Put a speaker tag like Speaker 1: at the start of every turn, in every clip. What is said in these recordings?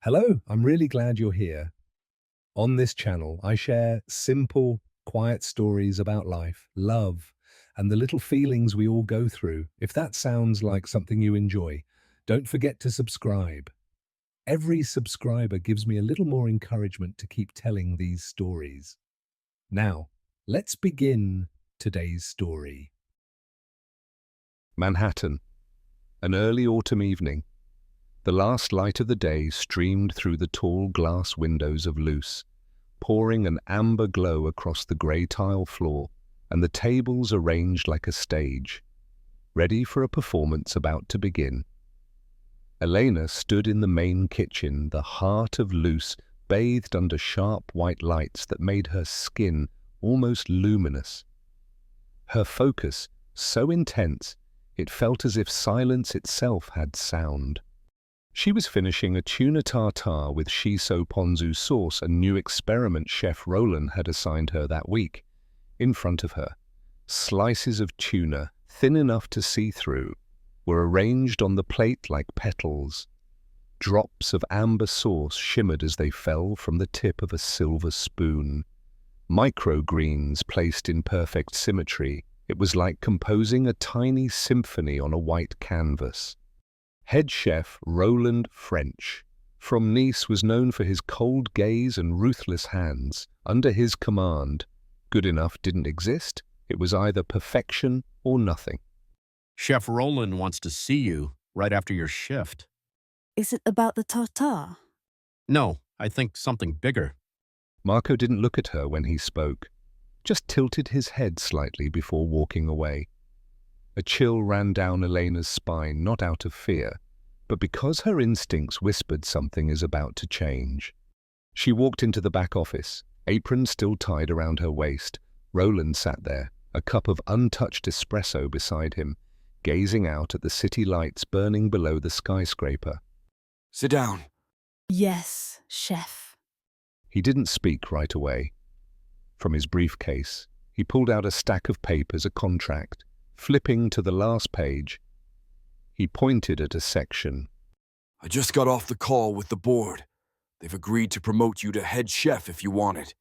Speaker 1: Hello, I'm really glad you're here. On this channel, I share simple, quiet stories about life, love, and the little feelings we all go through. If that sounds like something you enjoy, don't forget to subscribe. Every subscriber gives me a little more encouragement to keep telling these stories. Now, let's begin today's story. Manhattan, an early autumn evening. The last light of the day streamed through the tall glass windows of Luce, pouring an amber glow across the grey tile floor and the tables arranged like a stage, ready for a performance about to begin. Elena stood in the main kitchen, the heart of Luce, bathed under sharp white lights that made her skin almost luminous. Her focus so intense it felt as if silence itself had sound. She was finishing a tuna tartare with shiso ponzu sauce, a new experiment Chef Roland had assigned her that week. In front of her, slices of tuna, thin enough to see through, were arranged on the plate like petals. Drops of amber sauce shimmered as they fell from the tip of a silver spoon. Microgreens placed in perfect symmetry. It was like composing a tiny symphony on a white canvas. Head chef Roland French from Nice was known for his cold gaze and ruthless hands. Under his command, good enough didn't exist. It was either perfection or nothing.
Speaker 2: Chef Roland wants to see you right after your shift.
Speaker 3: Is it about the tartare?
Speaker 2: No, I think something bigger.
Speaker 1: Marco didn't look at her when he spoke, just tilted his head slightly before walking away. A chill ran down Elena's spine, not out of fear, but because her instincts whispered something is about to change. She walked into the back office, apron still tied around her waist. Roland sat there, a cup of untouched espresso beside him, gazing out at the city lights burning below the skyscraper.
Speaker 4: Sit down.
Speaker 3: Yes, chef.
Speaker 1: He didn't speak right away. From his briefcase, he pulled out a stack of papers, a contract. Flipping to the last page, he pointed at a section.
Speaker 4: I just got off the call with the board. They've agreed to promote you to head chef if you want it.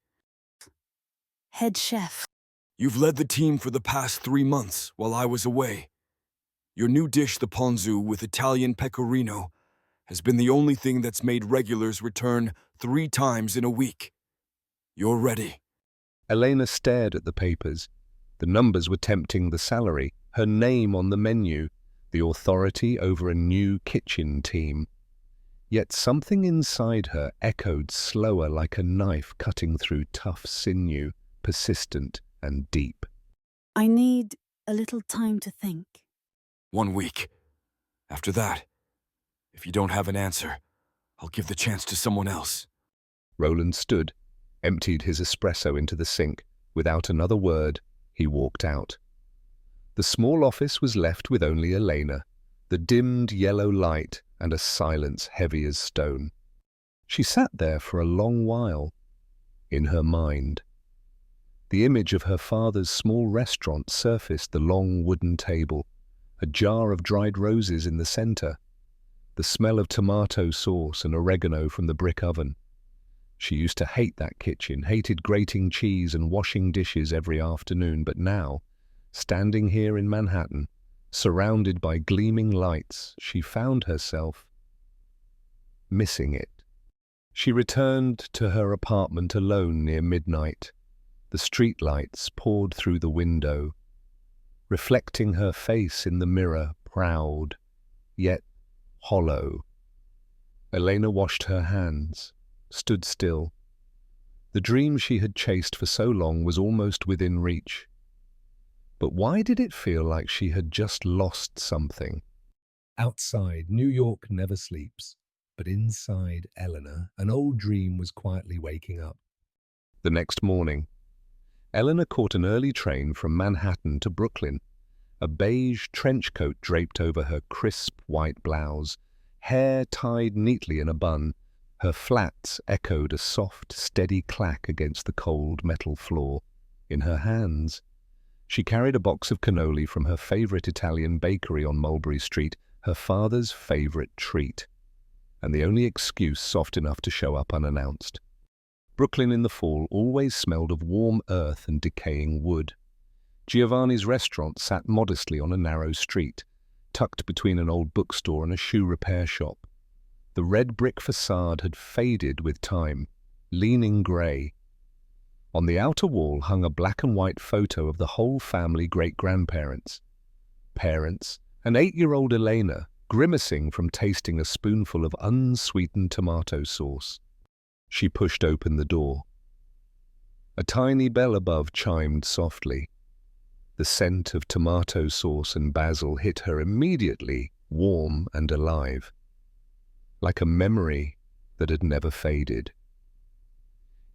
Speaker 3: Head chef.
Speaker 4: You've led the team for the past 3 months while I was away. Your new dish, the ponzu with Italian pecorino, has been the only thing that's made regulars return 3 times in a week. You're ready.
Speaker 1: Elena stared at the papers. The numbers were tempting: the salary, her name on the menu, the authority over a new kitchen team. Yet something inside her echoed slower, like a knife cutting through tough sinew, persistent and deep.
Speaker 3: I need a little time to think.
Speaker 4: 1 week. After that, if you don't have an answer, I'll give the chance to someone else.
Speaker 1: Roland stood, emptied his espresso into the sink. Without another word, he walked out. The small office was left with only Elena, the dimmed yellow light, and a silence heavy as stone. She sat there for a long while, in her mind. The image of her father's small restaurant surfaced: the long wooden table, a jar of dried roses in the center, the smell of tomato sauce and oregano from the brick oven. She used to hate that kitchen, hated grating cheese and washing dishes every afternoon, but now, standing here in Manhattan, surrounded by gleaming lights, she found herself missing it. She returned to her apartment alone near midnight. The streetlights poured through the window, reflecting her face in the mirror, proud, yet hollow. Elena washed her hands, stood still. The dream she had chased for so long was almost within reach. But why did it feel like she had just lost something? Outside, New York never sleeps, but inside Elena, an old dream was quietly waking up. The next morning, Elena caught an early train from Manhattan to Brooklyn. A beige trench coat draped over her crisp white blouse, hair tied neatly in a bun. Her flats echoed a soft, steady clack against the cold metal floor. In her hands, she carried a box of cannoli from her favorite Italian bakery on Mulberry Street, her father's favorite treat. and the only excuse soft enough to show up unannounced. Brooklyn in the fall always smelled of warm earth and decaying wood. Giovanni's restaurant sat modestly on a narrow street, tucked between an old bookstore and a shoe repair shop. The red brick facade had faded with time, leaning grey. On the outer wall hung a black and white photo of the whole family great-grandparents. Parents, and 8-year-old Elena, grimacing from tasting a spoonful of unsweetened tomato sauce. She pushed open the door. A tiny bell above chimed softly. The scent of tomato sauce and basil hit her immediately, warm and alive, like a memory that had never faded.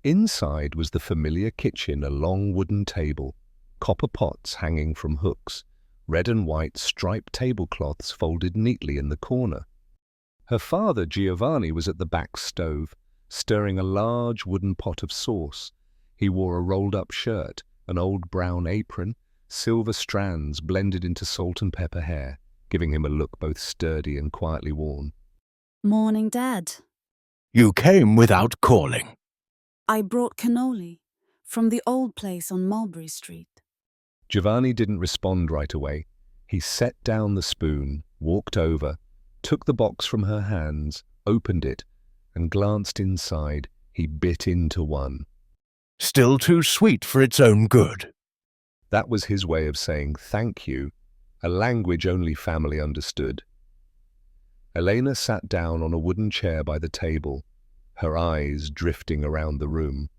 Speaker 1: Inside was the familiar kitchen, a long wooden table, copper pots hanging from hooks, red and white striped tablecloths folded neatly in the corner. Her father, Giovanni, was at the back stove, stirring a large wooden pot of sauce. He wore a rolled-up shirt, an old brown apron, silver strands blended into salt and pepper hair, giving him a look both sturdy and quietly worn.
Speaker 3: Morning, Dad.
Speaker 5: You came without calling.
Speaker 3: I brought cannoli from the old place on Mulberry Street.
Speaker 1: Giovanni didn't respond right away. He set down the spoon, walked over, took the box from her hands, opened it, and glanced inside. He bit into one.
Speaker 5: Still too sweet for its own good.
Speaker 1: That was his way of saying thank you, a language only family understood. Elena sat down on a wooden chair by the table, her eyes drifting around the room.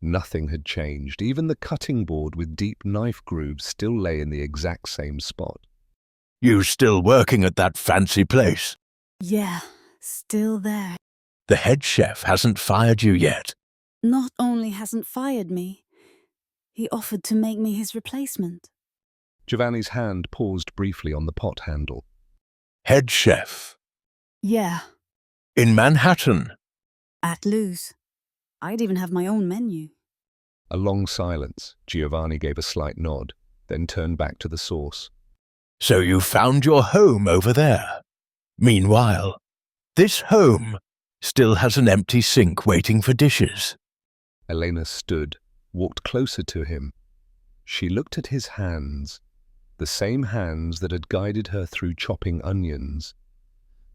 Speaker 1: Nothing had changed. Even the cutting board with deep knife grooves still lay in the exact same spot.
Speaker 5: You still working at that fancy place?
Speaker 3: Yeah, still there.
Speaker 5: The head chef hasn't fired you yet.
Speaker 3: Not only hasn't fired me, he offered to make me his replacement.
Speaker 1: Giovanni's hand paused briefly on the pot handle.
Speaker 5: Head chef.
Speaker 3: Yeah,
Speaker 5: In Manhattan.
Speaker 3: at Lou's. I'd even have my own menu.
Speaker 1: A long silence. Giovanni gave a slight nod, then turned back to the sauce.
Speaker 5: So you found your home over there. Meanwhile, this home still has an empty sink waiting for dishes.
Speaker 1: Elena stood, walked closer to him. She looked at his hands, the same hands that had guided her through chopping onions,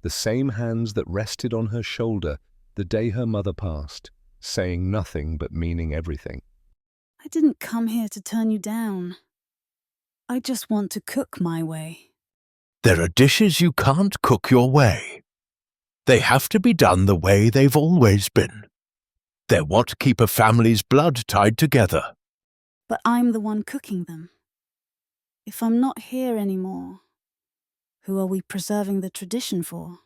Speaker 1: the same hands that rested on her shoulder the day her mother passed, saying nothing but meaning everything.
Speaker 3: I didn't come here to turn you down. I just want to cook my way.
Speaker 5: There are dishes you can't cook your way. They have to be done the way they've always been. They're what keep a family's blood tied together.
Speaker 3: But I'm the one cooking them. If I'm not here anymore, who are we preserving the tradition for?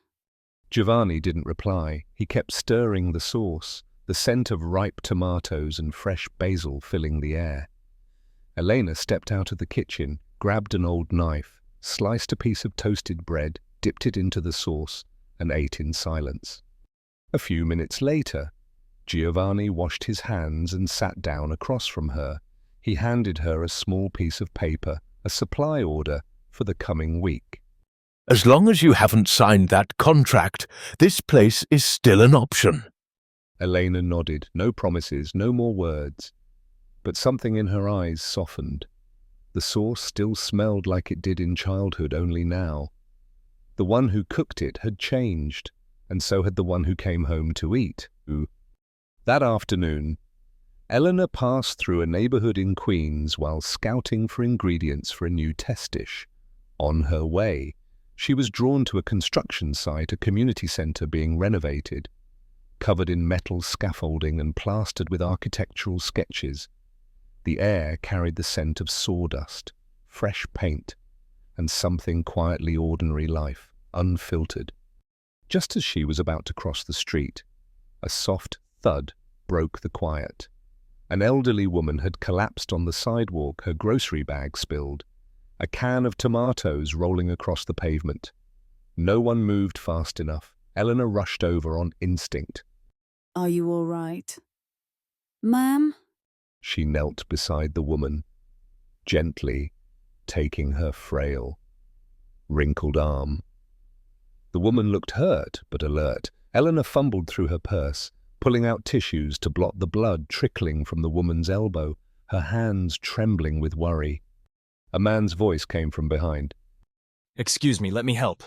Speaker 1: Giovanni didn't reply. He kept stirring the sauce, the scent of ripe tomatoes and fresh basil filling the air. Elena stepped out of the kitchen, grabbed an old knife, sliced a piece of toasted bread, dipped it into the sauce, and ate in silence. A few minutes later, Giovanni washed his hands and sat down across from her. He handed her a small piece of paper, a supply order for the coming week.
Speaker 5: As long as you haven't signed that contract, this place is still an option.
Speaker 1: Elena nodded. No promises, no more words. But something in her eyes softened. The sauce still smelled like it did in childhood, only now. The one who cooked it had changed, and so had the one who came home to eat. That afternoon, Elena passed through a neighborhood in Queens while scouting for ingredients for a new test dish. On her way, she was drawn to a construction site, a community center being renovated, covered in metal scaffolding and plastered with architectural sketches. The air carried the scent of sawdust, fresh paint, and something quietly ordinary life, unfiltered. Just as she was about to cross the street, a soft thud broke the quiet. An elderly woman had collapsed on the sidewalk, her grocery bag spilled, a can of tomatoes rolling across the pavement. No one moved fast enough. Elena rushed over on instinct.
Speaker 3: Are you all right? Ma'am?
Speaker 1: She knelt beside the woman, gently taking her frail, wrinkled arm. The woman looked hurt but alert. Elena fumbled through her purse, pulling out tissues to blot the blood trickling from the woman's elbow, her hands trembling with worry. A man's voice came from behind.
Speaker 6: Excuse me, let me help.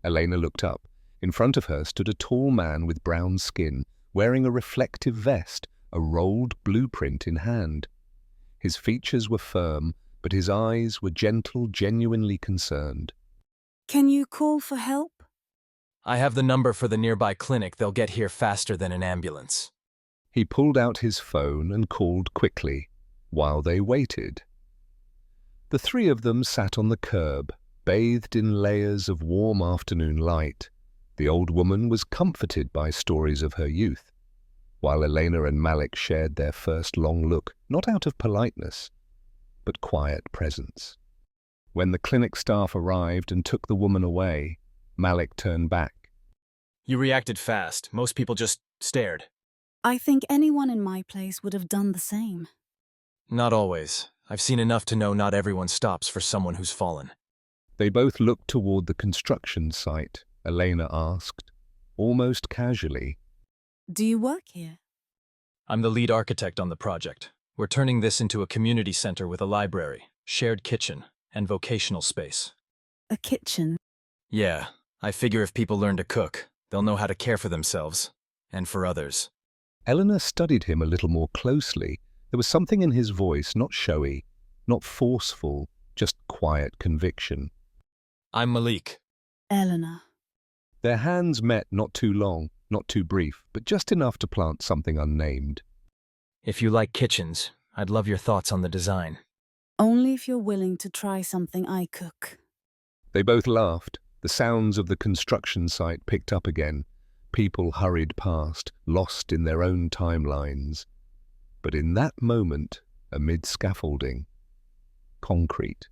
Speaker 1: Elena looked up. In front of her stood a tall man with brown skin, wearing a reflective vest, a rolled blueprint in hand. His features were firm, but his eyes were gentle, genuinely concerned.
Speaker 3: Can you call for help?
Speaker 6: I have the number for the nearby clinic. They'll get here faster than an ambulance.
Speaker 1: He pulled out his phone and called quickly, while they waited. The three of them sat on the curb, bathed in layers of warm afternoon light. The old woman was comforted by stories of her youth, while Elena and Malik shared their first long look, not out of politeness, but quiet presence. When the clinic staff arrived and took the woman away, Malik turned back.
Speaker 6: You reacted fast. Most people just stared.
Speaker 3: I think anyone in my place would have done the same.
Speaker 6: Not always. I've seen enough to know not everyone stops for someone who's fallen.
Speaker 1: They both looked toward the construction site. Elena asked, almost casually.
Speaker 3: Do you work here?
Speaker 6: I'm the lead architect on the project. We're turning this into a community center with a library, shared kitchen, and vocational space.
Speaker 3: A kitchen?
Speaker 6: Yeah, I figure if people learn to cook, they'll know how to care for themselves, and for others.
Speaker 1: Elena studied him a little more closely. There was something in his voice, not showy, not forceful, just quiet conviction.
Speaker 6: I'm Malik.
Speaker 3: Elena.
Speaker 1: Their hands met, not too long, not too brief, but just enough to plant something unnamed.
Speaker 6: If you like kitchens, I'd love your thoughts on the design.
Speaker 3: Only if you're willing to try something I cook.
Speaker 1: They both laughed. The sounds of the construction site picked up again. People hurried past, lost in their own timelines. But in that moment, amid scaffolding, concrete,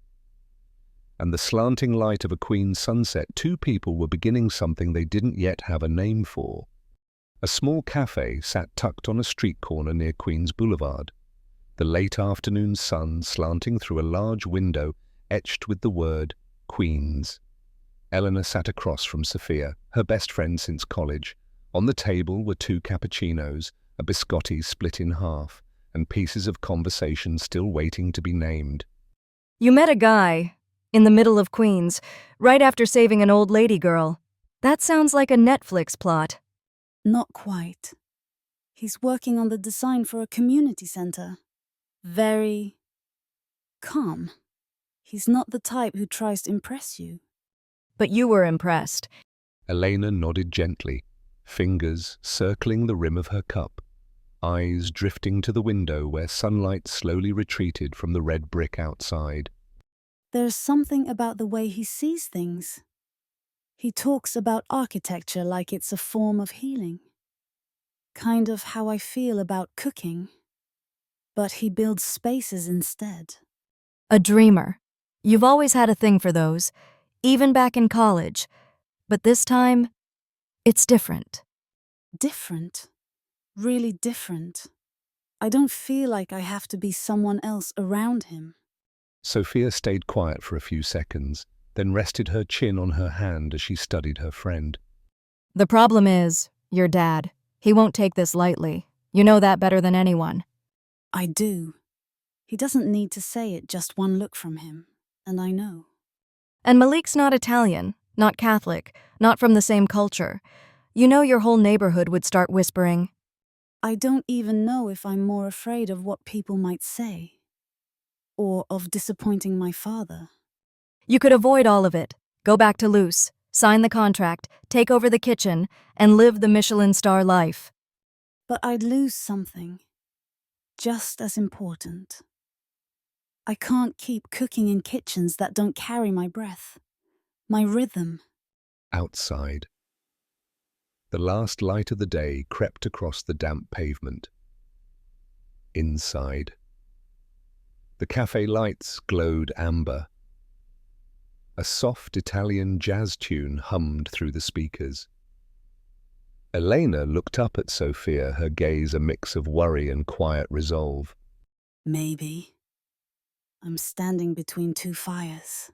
Speaker 1: and the slanting light of a queen's sunset, two people were beginning something they didn't yet have a name for. A small cafe sat tucked on a street corner near Queens Boulevard, the late afternoon sun slanting through a large window etched with the word Queens. Elena sat across from Sophia, her best friend since college. On the table were 2 cappuccinos, a biscotti split in half, and pieces of conversation still waiting to be named.
Speaker 7: You met a guy in the middle of Queens, right after saving an old lady girl. That sounds like a Netflix plot.
Speaker 3: Not quite. He's working on the design for a community center. Very calm. He's not the type who tries to impress you.
Speaker 7: But you were impressed.
Speaker 1: Elena nodded gently, fingers circling the rim of her cup, eyes drifting to the window where sunlight slowly retreated from the red brick outside.
Speaker 3: There's something about the way he sees things. He talks about architecture like it's a form of healing. Kind of how I feel about cooking. But he builds spaces instead.
Speaker 7: A dreamer. You've always had a thing for those, even back in college. But this time, it's different.
Speaker 3: Different. Really different. I don't feel like I have to be someone else around him.
Speaker 1: Sophia stayed quiet for a few seconds, then rested her chin on her hand as she studied her friend.
Speaker 7: The problem is, your dad. He won't take this lightly. You know that better than anyone.
Speaker 3: I do. He doesn't need to say it, just one look from him, and I know.
Speaker 7: And Malik's not Italian, not Catholic, not from the same culture. You know your whole neighborhood would start whispering.
Speaker 3: I don't even know if I'm more afraid of what people might say. Or of disappointing my father.
Speaker 7: You could avoid all of it. Go back to Luce, sign the contract, take over the kitchen, and live the Michelin star life.
Speaker 3: But I'd lose something. Just as important. I can't keep cooking in kitchens that don't carry my breath. My rhythm.
Speaker 1: Outside. The last light of the day crept across the damp pavement. Inside. The cafe lights glowed amber. A soft Italian jazz tune hummed through the speakers. Elena looked up at Sophia, her gaze a mix of worry and quiet resolve.
Speaker 3: Maybe. I'm standing between 2 fires.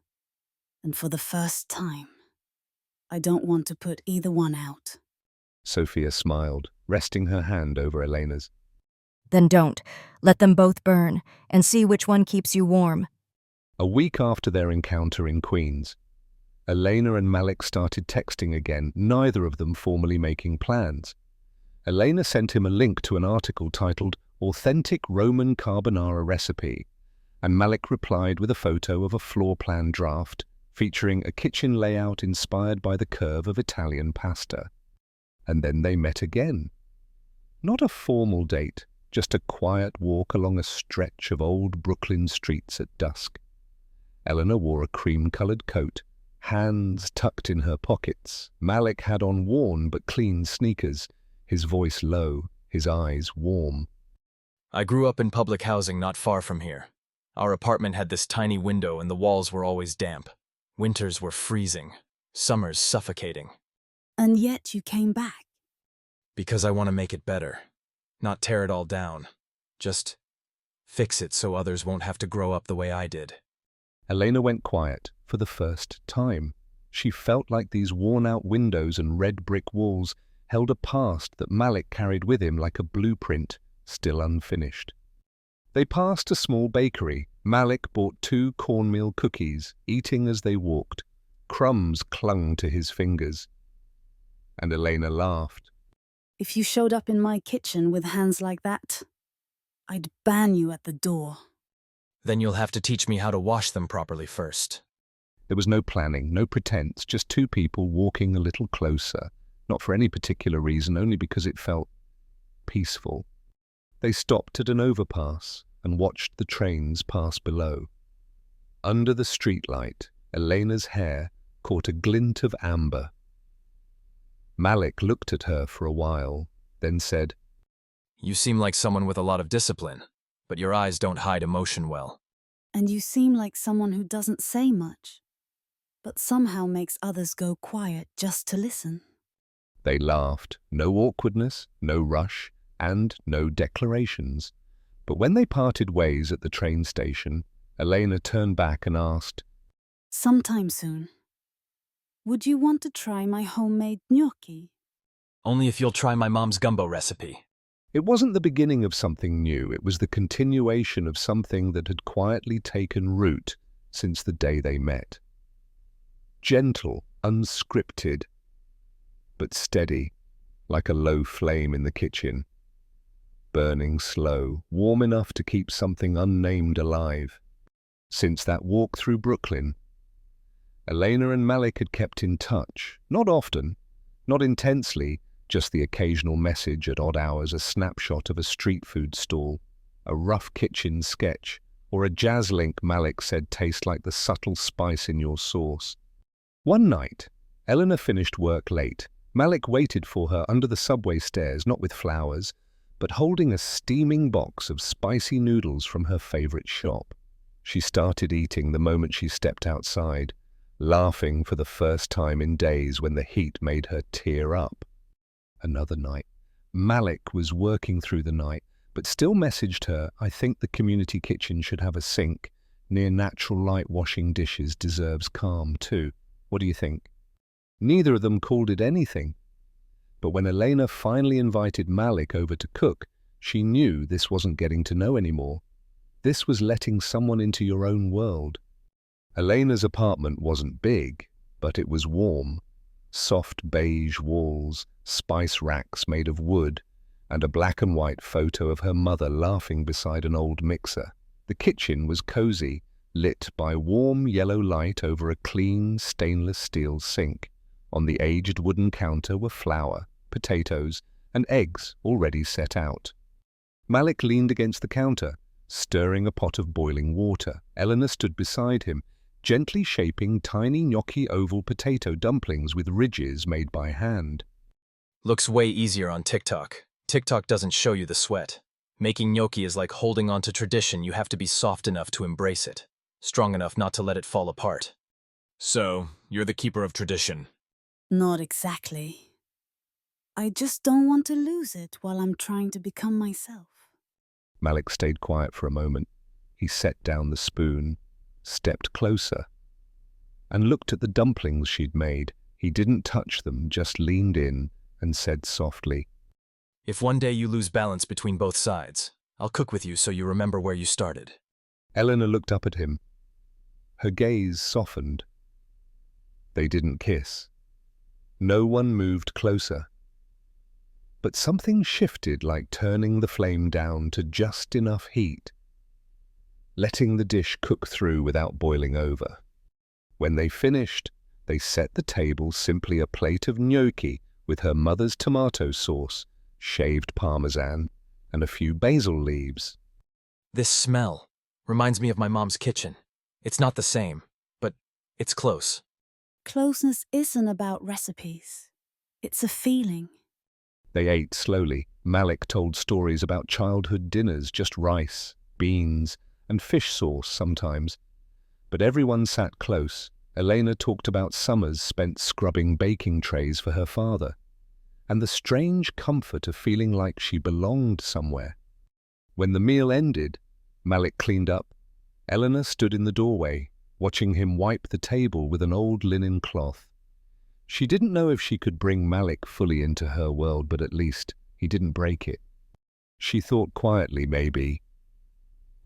Speaker 3: And for the first time, I don't want to put either one out.
Speaker 1: Sophia smiled, resting her hand over Elena's.
Speaker 7: Then don't. Let them both burn, and see which one keeps you warm.
Speaker 1: A week after their encounter in Queens, Elena and Malik started texting again, neither of them formally making plans. Elena sent him a link to an article titled Authentic Roman Carbonara Recipe, and Malik replied with a photo of a floor plan draft featuring a kitchen layout inspired by the curve of Italian pasta. And then they met again. Not a formal date, just a quiet walk along a stretch of old Brooklyn streets at dusk. Elena wore a cream-colored coat, hands tucked in her pockets. Malik had on worn but clean sneakers, his voice low, his eyes warm.
Speaker 6: I grew up in public housing not far from here. Our apartment had this tiny window and the walls were always damp. Winters were freezing, summers suffocating.
Speaker 3: And yet you came back.
Speaker 6: Because I want to make it better. Not tear it all down. Just fix it so others won't have to grow up the way I did.
Speaker 1: Elena went quiet for the first time. She felt like these worn-out windows and red brick walls held a past that Malik carried with him like a blueprint, still unfinished. They passed a small bakery. Malik bought 2 cornmeal cookies, eating as they walked. Crumbs clung to his fingers. And Elena laughed.
Speaker 3: If you showed up in my kitchen with hands like that, I'd ban you at the door.
Speaker 6: Then you'll have to teach me how to wash them properly first.
Speaker 1: There was no planning, no pretense, just 2 people walking a little closer, not for any particular reason, only because it felt peaceful. They stopped at an overpass and watched the trains pass below. Under the streetlight, Elena's hair caught a glint of amber. Malik looked at her for a while, then said,
Speaker 6: You seem like someone with a lot of discipline, but your eyes don't hide emotion well.
Speaker 3: And you seem like someone who doesn't say much, but somehow makes others go quiet just to listen.
Speaker 1: They laughed. No awkwardness, no rush, and no declarations. But when they parted ways at the train station, Elena turned back and asked,
Speaker 3: Sometime soon. Would you want to try my homemade gnocchi?
Speaker 6: Only if you'll try my mom's gumbo recipe.
Speaker 1: It wasn't the beginning of something new, it was the continuation of something that had quietly taken root since the day they met. Gentle, unscripted, but steady, like a low flame in the kitchen. Burning slow, warm enough to keep something unnamed alive. Since that walk through Brooklyn, Elena and Malik had kept in touch, not often, not intensely, just the occasional message at odd hours, a snapshot of a street food stall, a rough kitchen sketch, or a jazz link Malik said tastes like the subtle spice in your sauce. One night, Elena finished work late. Malik waited for her under the subway stairs, not with flowers, but holding a steaming box of spicy noodles from her favorite shop. She started eating the moment she stepped outside, laughing for the first time in days when the heat made her tear up. Another night. Malik was working through the night, but still messaged her, I think the community kitchen should have a sink. Near natural light washing dishes deserves calm too. What do you think? Neither of them called it anything. But when Elena finally invited Malik over to cook, she knew this wasn't getting to know anymore. This was letting someone into your own world. Elena's apartment wasn't big, but it was warm. Soft beige walls, spice racks made of wood, and a black and white photo of her mother laughing beside an old mixer. The kitchen was cozy, lit by warm yellow light over a clean stainless steel sink. On the aged wooden counter were flour, potatoes, and eggs already set out. Malik leaned against the counter, stirring a pot of boiling water. Elena stood beside him, gently shaping tiny gnocchi oval potato dumplings with ridges made by hand.
Speaker 6: Looks way easier on TikTok. TikTok doesn't show you the sweat. Making gnocchi is like holding on to tradition. You have to be soft enough to embrace it, strong enough not to let it fall apart. So, you're the keeper of tradition.
Speaker 3: Not exactly. I just don't want to lose it while I'm trying to become myself.
Speaker 1: Malik stayed quiet for a moment. He set down the spoon, stepped closer, and looked at the dumplings she'd made. He didn't touch them, just leaned in and said softly,
Speaker 6: If one day you lose balance between both sides, I'll cook with you so you remember where you started.
Speaker 1: Elena looked up at him. Her gaze softened. They didn't kiss. No one moved closer. But something shifted, like turning the flame down to just enough heat, letting the dish cook through without boiling over. When they finished, they set the table, simply a plate of gnocchi with her mother's tomato sauce, shaved parmesan, and a few basil leaves.
Speaker 6: This smell reminds me of my mom's kitchen. It's not the same, but it's close.
Speaker 3: Closeness isn't about recipes. It's a feeling.
Speaker 1: They ate slowly. Malik told stories about childhood dinners, just rice, beans, and fish sauce sometimes. But everyone sat close. Elena talked about summers spent scrubbing baking trays for her father, and the strange comfort of feeling like she belonged somewhere. When the meal ended, Malik cleaned up. Elena stood in the doorway, watching him wipe the table with an old linen cloth. She didn't know if she could bring Malik fully into her world, but at least he didn't break it. She thought quietly, maybe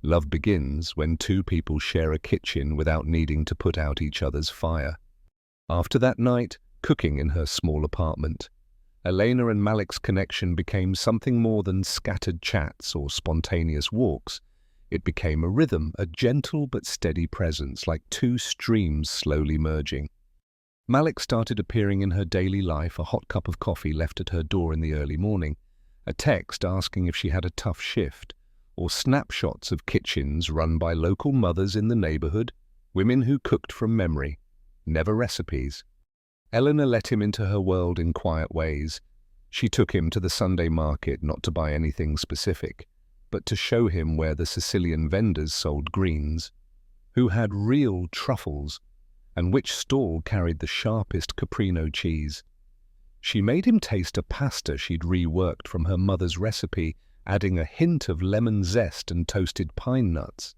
Speaker 1: love begins when two people share a kitchen without needing to put out each other's fire. After that night, cooking in her small apartment, Elena and Malik's connection became something more than scattered chats or spontaneous walks. It became a rhythm, a gentle but steady presence, like two streams slowly merging. Malik started appearing in her daily life, a hot cup of coffee left at her door in the early morning, a text asking if she had a tough shift, or snapshots of kitchens run by local mothers in the neighborhood, women who cooked from memory, never recipes. Elena let him into her world in quiet ways. She took him to the Sunday market, not to buy anything specific, but to show him where the Sicilian vendors sold greens, who had real truffles, and which stall carried the sharpest caprino cheese. She made him taste a pasta she'd reworked from her mother's recipe, adding a hint of lemon zest and toasted pine nuts.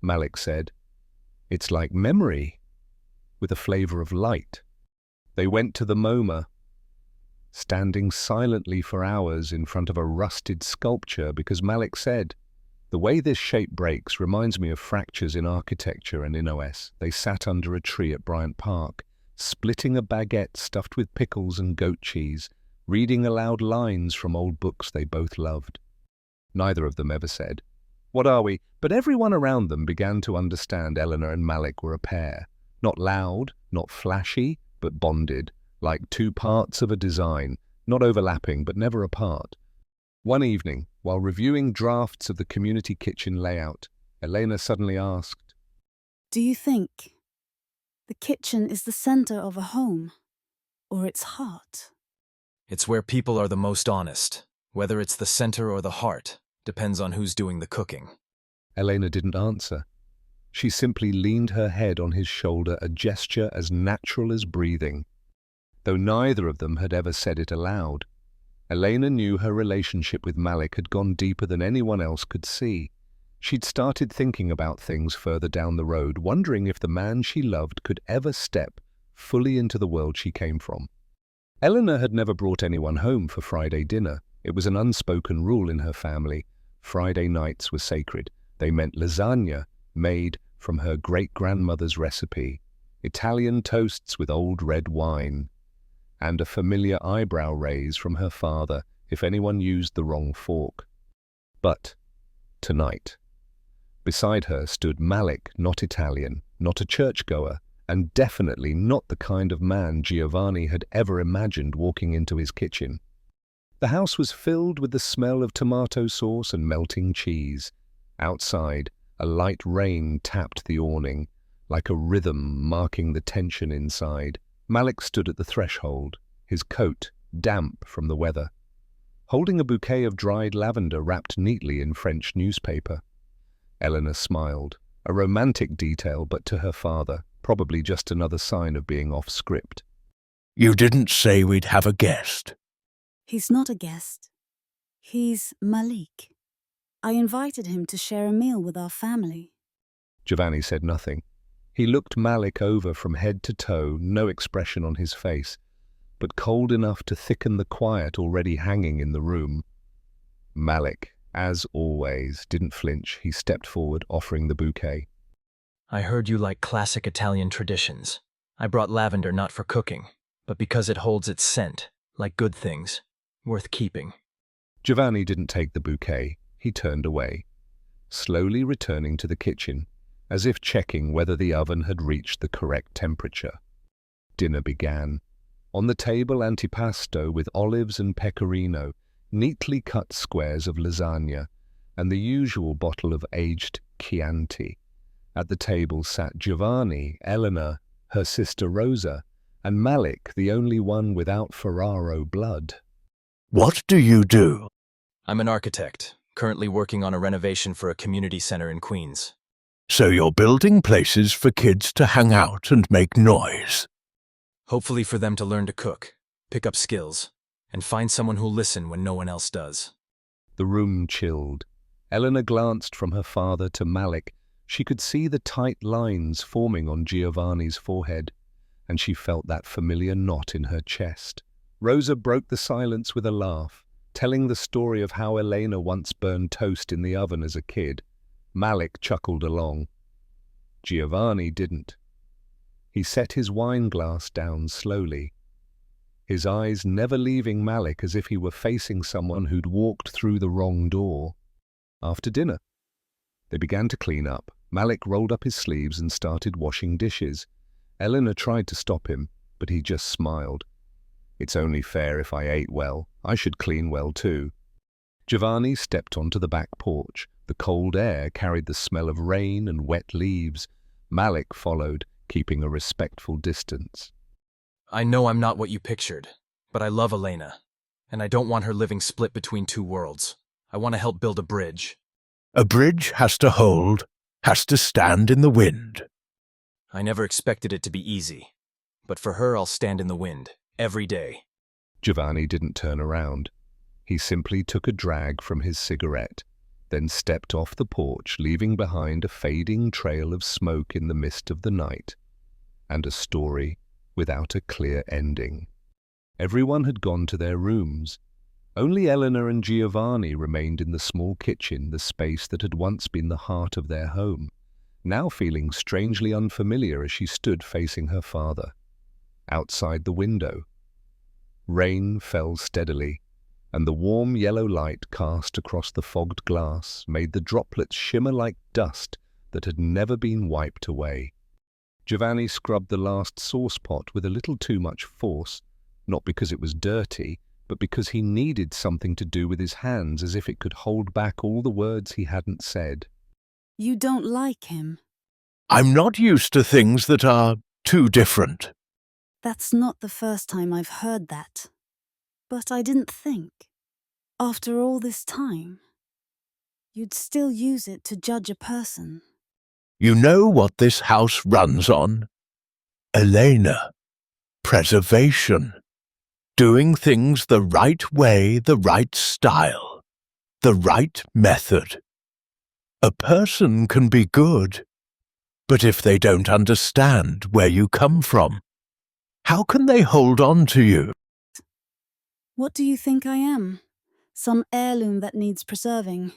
Speaker 1: Malik said, "It's like memory, with a flavor of light." They went to the MoMA, standing silently for hours in front of a rusted sculpture because Malik said, "The way this shape breaks reminds me of fractures in architecture and in OS." They sat under a tree at Bryant Park, splitting a baguette stuffed with pickles and goat cheese, reading aloud lines from old books they both loved. Neither of them ever said, "What are we?" But everyone around them began to understand Elena and Malik were a pair. Not loud, not flashy, but bonded, like two parts of a design, not overlapping but never apart. One evening, while reviewing drafts of the community kitchen layout, Elena suddenly asked,
Speaker 3: Do you think the kitchen is the center of a home, or its heart?
Speaker 6: It's where people are the most honest. Whether it's the center or the heart depends on who's doing the cooking.
Speaker 1: Elena didn't answer. She simply leaned her head on his shoulder, a gesture as natural as breathing. Though neither of them had ever said it aloud, Elena knew her relationship with Malik had gone deeper than anyone else could see. She'd started thinking about things further down the road, wondering if the man she loved could ever step fully into the world she came from. Elena had never brought anyone home for Friday dinner. It was an unspoken rule in her family. Friday nights were sacred. They meant lasagna, made from her great-grandmother's recipe, Italian toasts with old red wine, and a familiar eyebrow raise from her father if anyone used the wrong fork. But tonight, beside her stood Malik, not Italian, not a churchgoer, and definitely not the kind of man Giovanni had ever imagined walking into his kitchen. The house was filled with the smell of tomato sauce and melting cheese. Outside, a light rain tapped the awning, like a rhythm marking the tension inside. Malik stood at the threshold, his coat damp from the weather, holding a bouquet of dried lavender wrapped neatly in French newspaper. Elena smiled, a romantic detail, but to her father, probably just another sign of being off script.
Speaker 5: You didn't say we'd have a guest.
Speaker 3: He's not a guest. He's Malik. I invited him to share a meal with our family.
Speaker 1: Giovanni said nothing. He looked Malik over from head to toe, no expression on his face, but cold enough to thicken the quiet already hanging in the room. Malik, as always, didn't flinch. He stepped forward, offering the bouquet.
Speaker 6: I heard you like classic Italian traditions. I brought lavender not for cooking, but because it holds its scent, like good things, worth keeping.
Speaker 1: Giovanni didn't take the bouquet. He turned away, slowly returning to the kitchen, as if checking whether the oven had reached the correct temperature. Dinner began. On the table, antipasto with olives and pecorino, neatly cut squares of lasagna, and the usual bottle of aged Chianti. At the table sat Giovanni, Elena, her sister Rosa, and Malik, the only one without Ferraro blood.
Speaker 5: What do you do?
Speaker 6: I'm an architect, currently working on a renovation for a community center in Queens.
Speaker 5: So you're building places for kids to hang out and make noise.
Speaker 6: Hopefully for them to learn to cook, pick up skills, and find someone who'll listen when no one else does.
Speaker 1: The room chilled. Elena glanced from her father to Malik. She could see the tight lines forming on Giovanni's forehead, and she felt that familiar knot in her chest. Rosa broke the silence with a laugh, telling the story of how Elena once burned toast in the oven as a kid. Malik chuckled along. Giovanni didn't. He set his wine glass down slowly, his eyes never leaving Malik, as if he were facing someone who'd walked through the wrong door. After dinner, they began to clean up. Malik rolled up his sleeves and started washing dishes. Elena tried to stop him, but he just smiled. It's only fair if I ate well. I should clean well too. Giovanni stepped onto the back porch. The cold air carried the smell of rain and wet leaves. Malik followed, keeping a respectful distance.
Speaker 6: I know I'm not what you pictured, but I love Elena, and I don't want her living split between two worlds. I want to help build a bridge.
Speaker 5: A bridge has to hold, has to stand in the wind.
Speaker 6: I never expected it to be easy, but for her I'll stand in the wind, every day.
Speaker 1: Giovanni didn't turn around. He simply took a drag from his cigarette, then stepped off the porch, leaving behind a fading trail of smoke in the mist of the night, and a story without a clear ending. Everyone had gone to their rooms. Only Elena and Giovanni remained in the small kitchen, the space that had once been the heart of their home, now feeling strangely unfamiliar as she stood facing her father. Outside the window, rain fell steadily, and the warm yellow light cast across the fogged glass made the droplets shimmer like dust that had never been wiped away. Giovanni scrubbed the last sauce pot with a little too much force, not because it was dirty, but because he needed something to do with his hands, as if it could hold back all the words he hadn't said.
Speaker 3: You don't like him.
Speaker 5: I'm not used to things that are too different.
Speaker 3: That's not the first time I've heard that. But I didn't think, after all this time, you'd still use it to judge a person.
Speaker 5: You know what this house runs on? Elena. Preservation. Doing things the right way, the right style, the right method. A person can be good, but if they don't understand where you come from, how can they hold on to you?
Speaker 3: What do you think I am? Some heirloom that needs preserving?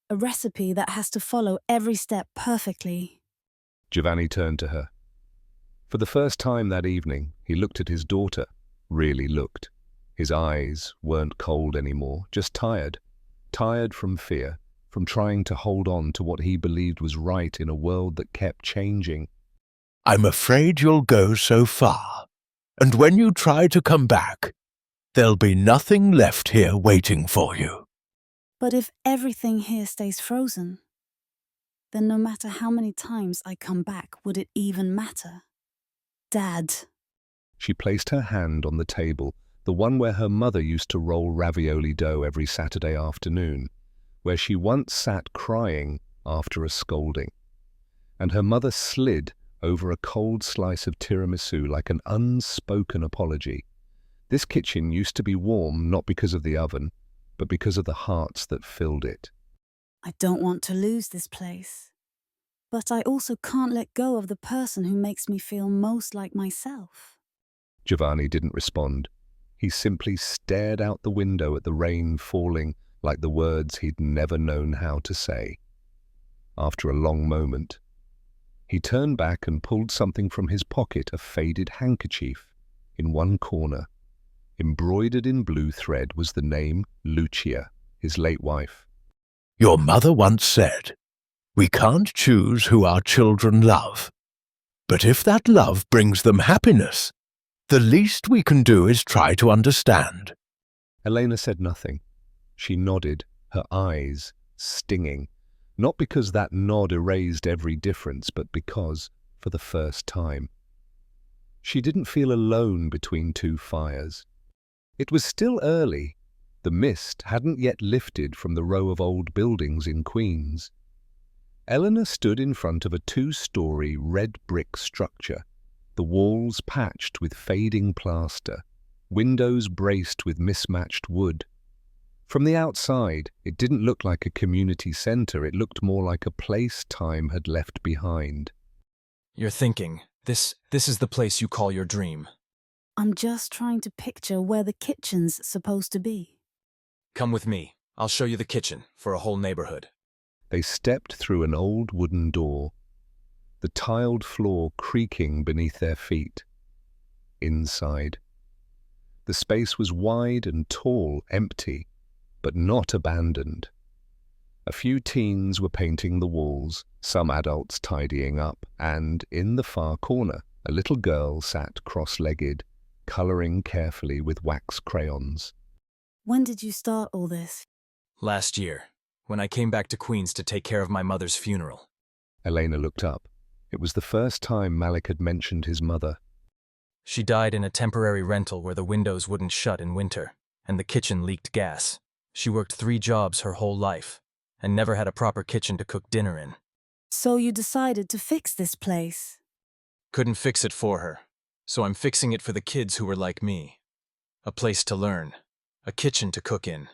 Speaker 3: A recipe that has to follow every step perfectly?
Speaker 1: Giovanni turned to her. For the first time that evening, he looked at his daughter, really looked. His eyes weren't cold anymore, just tired. Tired from fear, from trying to hold on to what he believed was right in a world that kept changing.
Speaker 5: I'm afraid you'll go so far, and when you try to come back, there'll be nothing left here waiting for you.
Speaker 3: But if everything here stays frozen, then no matter how many times I come back, would it even matter? Dad.
Speaker 1: She placed her hand on the table, the one where her mother used to roll ravioli dough every Saturday afternoon, where she once sat crying after a scolding. And her mother slid over a cold slice of tiramisu like an unspoken apology. This kitchen used to be warm not because of the oven, but because of the hearts that filled it.
Speaker 3: I don't want to lose this place. But I also can't let go of the person who makes me feel most like myself.
Speaker 1: Giovanni didn't respond. He simply stared out the window at the rain falling like the words he'd never known how to say. After a long moment, he turned back and pulled something from his pocket, a faded handkerchief. In one corner, embroidered in blue thread, was the name Lucia, his late wife.
Speaker 5: Your mother once said, "We can't choose who our children love. But if that love brings them happiness, the least we can do is try to understand."
Speaker 1: Elena said nothing. She nodded, her eyes stinging, not because that nod erased every difference, but because, for the first time, she didn't feel alone between two fires. It was still early. The mist hadn't yet lifted from the row of old buildings in Queens. Elena stood in front of a two-story red brick structure, the walls patched with fading plaster, windows braced with mismatched wood. From the outside, it didn't look like a community center. It looked more like a place time had left behind.
Speaker 6: You're thinking, this is the place you call your dream.
Speaker 3: I'm just trying to picture where the kitchen's supposed to be.
Speaker 6: Come with me. I'll show you the kitchen for a whole neighborhood.
Speaker 1: They stepped through an old wooden door, the tiled floor creaking beneath their feet. Inside, the space was wide and tall, empty, but not abandoned. A few teens were painting the walls, some adults tidying up, and in the far corner, a little girl sat cross-legged, coloring carefully with wax crayons.
Speaker 3: When did you start all this?
Speaker 6: Last year, when I came back to Queens to take care of my mother's funeral.
Speaker 1: Elena looked up. It was the first time Malik had mentioned his mother.
Speaker 6: She died in a temporary rental where the windows wouldn't shut in winter, and the kitchen leaked gas. She worked 3 jobs her whole life, and never had a proper kitchen to cook dinner in.
Speaker 3: So you decided to fix this place?
Speaker 6: Couldn't fix it for her, so I'm fixing it for the kids who were like me. A place to learn, a kitchen to cook in,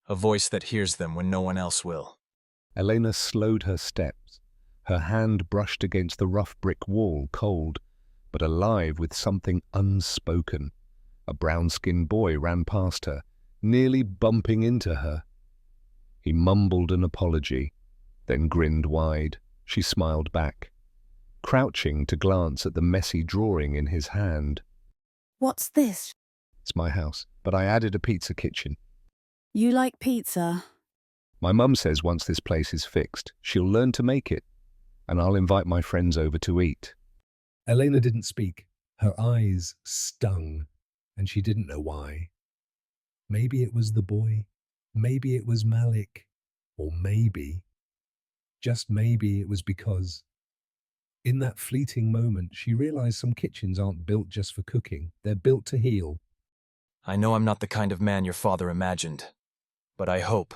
Speaker 6: a voice that hears them when no one else will.
Speaker 1: Elena slowed her steps. Her hand brushed against the rough brick wall, cold, but alive with something unspoken. A brown-skinned boy ran past her, nearly bumping into her. He mumbled an apology, then grinned wide. She smiled back, crouching to glance at the messy drawing in his hand.
Speaker 3: What's this?
Speaker 1: It's my house, but I added a pizza kitchen.
Speaker 3: You like pizza?
Speaker 1: My mum says once this place is fixed, she'll learn to make it, and I'll invite my friends over to eat. Elena didn't speak. Her eyes stung, and she didn't know why. Maybe it was the boy, maybe it was Malik, or maybe, just maybe, it was because in that fleeting moment she realized some kitchens aren't built just for cooking, they're built to heal.
Speaker 6: I know I'm not the kind of man your father imagined, but I hope,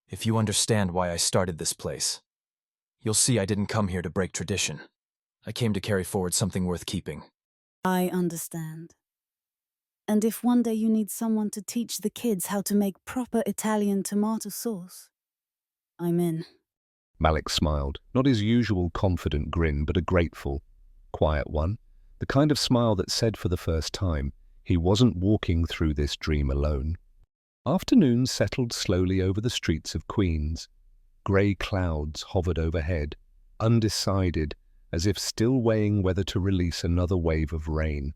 Speaker 6: if you understand why I started this place, you'll see I didn't come here to break tradition. I came to carry forward something worth keeping.
Speaker 3: I understand. And if one day you need someone to teach the kids how to make proper Italian tomato sauce, I'm in.
Speaker 1: Malik smiled, not his usual confident grin, but a grateful, quiet one, the kind of smile that said for the first time he wasn't walking through this dream alone. Afternoon settled slowly over the streets of Queens. Grey clouds hovered overhead, undecided, as if still weighing whether to release another wave of rain.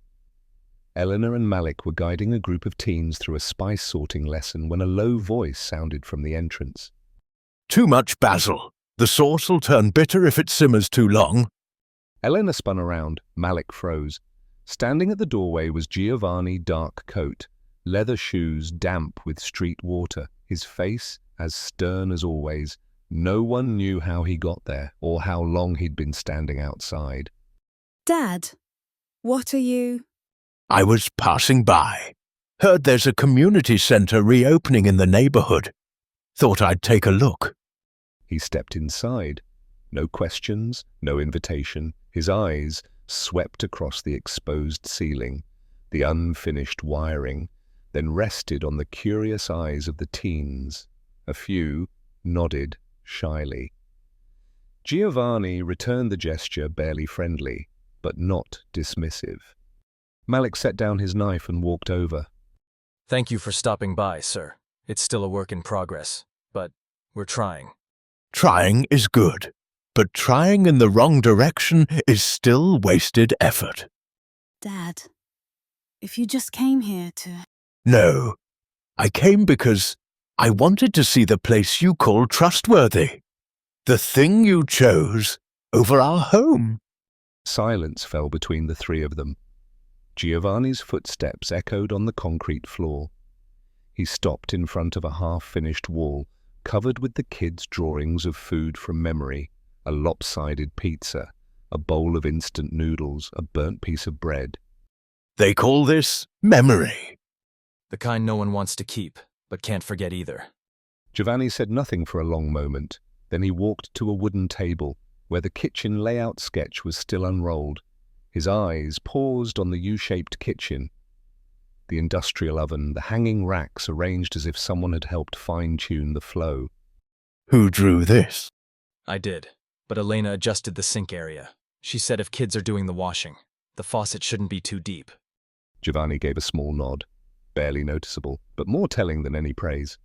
Speaker 1: Elena and Malik were guiding a group of teens through a spice sorting lesson when a low voice sounded from the entrance.
Speaker 5: Too much basil. The sauce will turn bitter if it simmers too long.
Speaker 1: Elena spun around. Malik froze. Standing at the doorway was Giovanni, dark coat, leather shoes damp with street water, his face as stern as always. No one knew how he got there or how long he'd been standing outside.
Speaker 3: Dad, what are you?
Speaker 5: I was passing by. Heard there's a community center reopening in the neighborhood. Thought I'd take a look.
Speaker 1: He stepped inside. No questions, no invitation. His eyes swept across the exposed ceiling, the unfinished wiring, then rested on the curious eyes of the teens. A few nodded shyly. Giovanni returned the gesture barely friendly, but not dismissive. Malik set down his knife and walked over.
Speaker 6: Thank you for stopping by, sir. It's still a work in progress, but we're trying.
Speaker 5: Trying is good, but trying in the wrong direction is still wasted effort.
Speaker 3: Dad, if you just came here to...
Speaker 5: No, I came because I wanted to see the place you call trustworthy. The thing you chose over our home.
Speaker 1: Silence fell between the three of them. Giovanni's footsteps echoed on the concrete floor. He stopped in front of a half-finished wall, covered with the kids' drawings of food from memory, a lopsided pizza, a bowl of instant noodles, a burnt piece of bread.
Speaker 5: They call this memory.
Speaker 6: The kind no one wants to keep, but can't forget either.
Speaker 1: Giovanni said nothing for a long moment. Then he walked to a wooden table, where the kitchen layout sketch was still unrolled. His eyes paused on the U-shaped kitchen. The industrial oven, the hanging racks arranged as if someone had helped fine-tune the flow.
Speaker 5: Who drew this?
Speaker 6: I did, but Elena adjusted the sink area. She said if kids are doing the washing, the faucet shouldn't be too deep.
Speaker 1: Giovanni gave a small nod, barely noticeable, but more telling than any praise.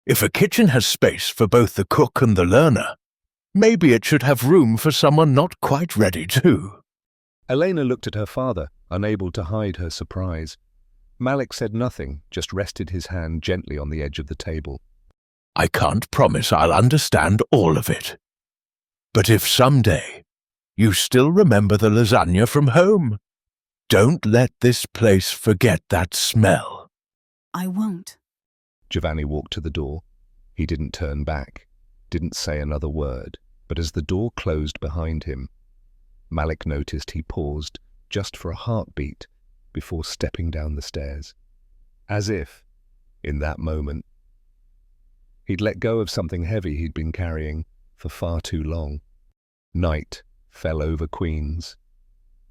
Speaker 5: If a kitchen has space for both the cook and the learner, maybe it should have room for someone not quite ready too.
Speaker 1: Elena looked at her father, unable to hide her surprise. Malik said nothing, just rested his hand gently on the edge of the table.
Speaker 5: I can't promise I'll understand all of it. But if someday you still remember the lasagna from home, don't let this place forget that smell.
Speaker 3: I won't.
Speaker 1: Giovanni walked to the door. He didn't turn back, didn't say another word, but as the door closed behind him, Malik noticed he paused just for a heartbeat before stepping down the stairs. As if, in that moment, he'd let go of something heavy he'd been carrying for far too long. Night fell over Queens.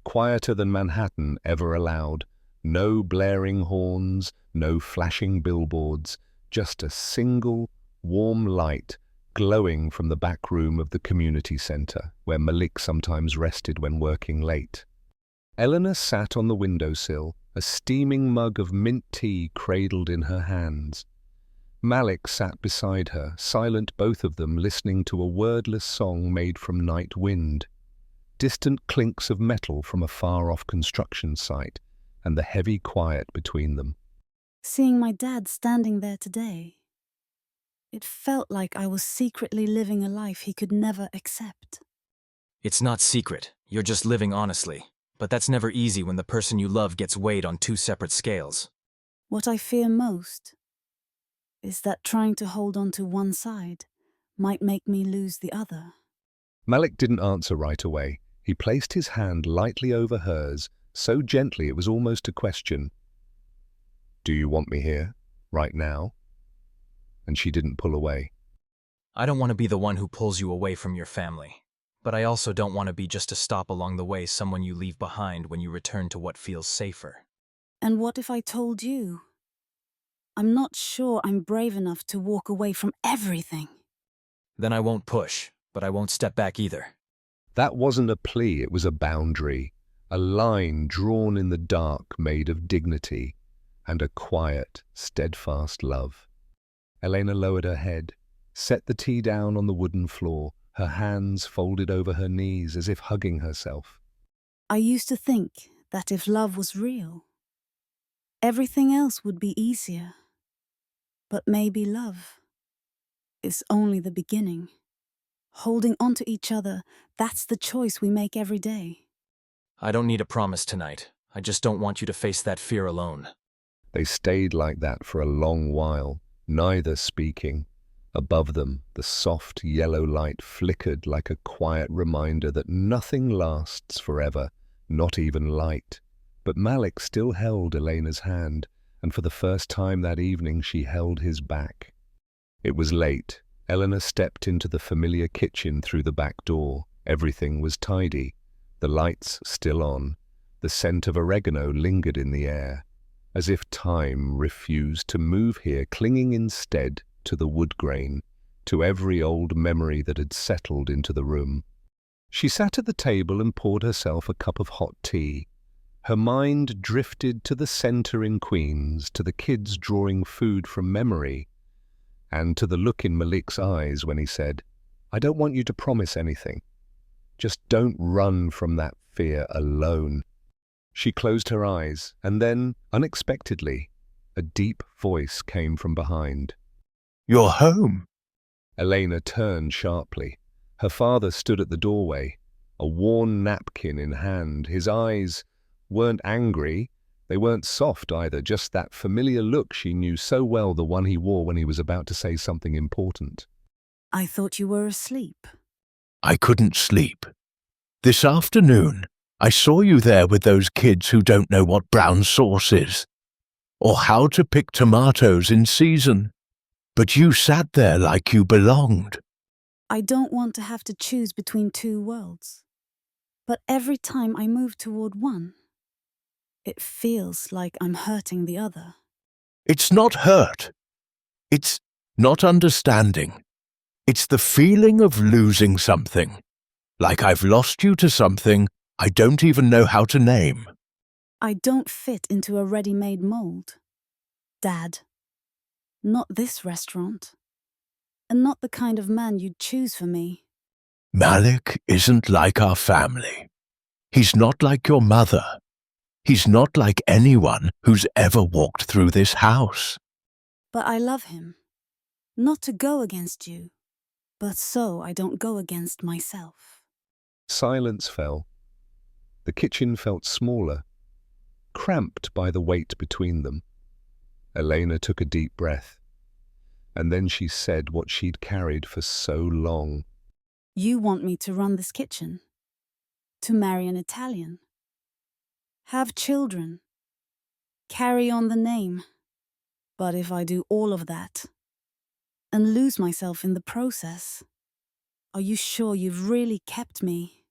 Speaker 1: Quieter than Manhattan ever allowed. No blaring horns, no flashing billboards, just a single, warm light glowing from the back room of the community center, where Malik sometimes rested when working late. Elena sat on the windowsill, a steaming mug of mint tea cradled in her hands. Malik sat beside her, silent both of them, listening to a wordless song made from night wind. Distant clinks of metal from a far-off construction site, and the heavy quiet between them.
Speaker 3: Seeing my dad standing there today, it felt like I was secretly living a life he could never accept.
Speaker 6: It's not secret, you're just living honestly. But that's never easy when the person you love gets weighed on two separate scales.
Speaker 3: What I fear most is that trying to hold on to one side might make me lose the other.
Speaker 1: Malik didn't answer right away. He placed his hand lightly over hers, so gently it was almost a question. Do you want me here, right now? And she didn't pull away.
Speaker 6: I don't want to be the one who pulls you away from your family. But I also don't want to be just a stop along the way, someone you leave behind when you return to what feels safer.
Speaker 3: And what if I told you? I'm not sure I'm brave enough to walk away from everything.
Speaker 6: Then I won't push, but I won't step back either.
Speaker 1: That wasn't a plea, it was a boundary, a line drawn in the dark made of dignity and a quiet, steadfast love. Elena lowered her head, set the tea down on the wooden floor, her hands folded over her knees as if hugging herself.
Speaker 3: I used to think that if love was real, everything else would be easier. But maybe love is only the beginning. Holding on to each other, that's the choice we make every day.
Speaker 6: I don't need a promise tonight. I just don't want you to face that fear alone.
Speaker 1: They stayed like that for a long while, neither speaking. Above them, the soft yellow light flickered like a quiet reminder that nothing lasts forever, not even light. But Malik still held Elena's hand, and for the first time that evening she held his back. It was late. Elena stepped into the familiar kitchen through the back door. Everything was tidy, the lights still on. The scent of oregano lingered in the air, as if time refused to move here, clinging instead to the wood grain, to every old memory that had settled into the room. She sat at the table and poured herself a cup of hot tea. Her mind drifted to the center in Queens, to the kids drawing food from memory, and to the look in Malik's eyes when he said, "I don't want you to promise anything. Just don't run from that fear alone." She closed her eyes, and then, unexpectedly, a deep voice came from behind.
Speaker 5: "You're home."
Speaker 1: Elena turned sharply. Her father stood at the doorway, a worn napkin in hand. His eyes weren't angry, they weren't soft either, just that familiar look she knew so well, the one he wore when he was about to say something important.
Speaker 3: I thought you were asleep.
Speaker 5: "I couldn't sleep. This afternoon, I saw you there with those kids who don't know what brown sauce is, or how to pick tomatoes in season. But you sat there like you belonged."
Speaker 3: I don't want to have to choose between two worlds. But every time I move toward one, it feels like I'm hurting the other.
Speaker 5: It's not hurt. It's not understanding. It's the feeling of losing something. Like I've lost you to something I don't even know how to name.
Speaker 3: I don't fit into a ready-made mold. Dad, not this restaurant. And not the kind of man you'd choose for me.
Speaker 5: Malik isn't like our family. He's not like your mother. He's not like anyone who's ever walked through this house.
Speaker 3: But I love him. Not to go against you, but so I don't go against myself.
Speaker 1: Silence fell. The kitchen felt smaller, cramped by the weight between them. Elena took a deep breath, and then she said what she'd carried for so long.
Speaker 3: You want me to run this kitchen? To marry an Italian? Have children? Carry on the name? But if I do all of that and lose myself in the process, are you sure you've really kept me?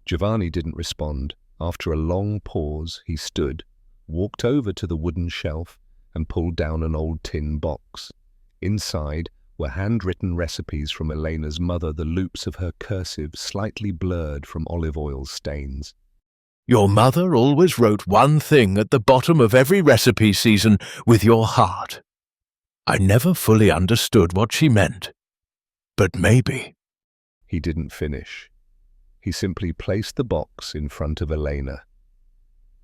Speaker 1: Giovanni didn't respond. After a long pause, he stood, walked over to the wooden shelf, and pulled down an old tin box. Inside were handwritten recipes from Elena's mother, the loops of her cursive slightly blurred from olive oil stains.
Speaker 5: Your mother always wrote one thing at the bottom of every recipe season with your heart. I never fully understood what she meant, but maybe.
Speaker 1: He didn't finish. He simply placed the box in front of Elena.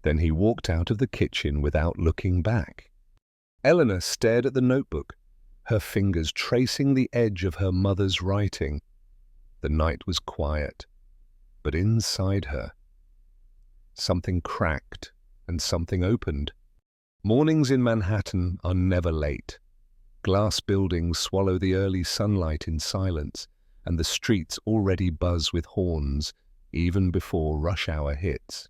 Speaker 1: Then he walked out of the kitchen without looking back. Elena stared at the notebook, her fingers tracing the edge of her mother's writing. The night was quiet, but inside her, something cracked and something opened. Mornings in Manhattan are never late. Glass buildings swallow the early sunlight in silence, and the streets already buzz with horns, even before rush hour hits.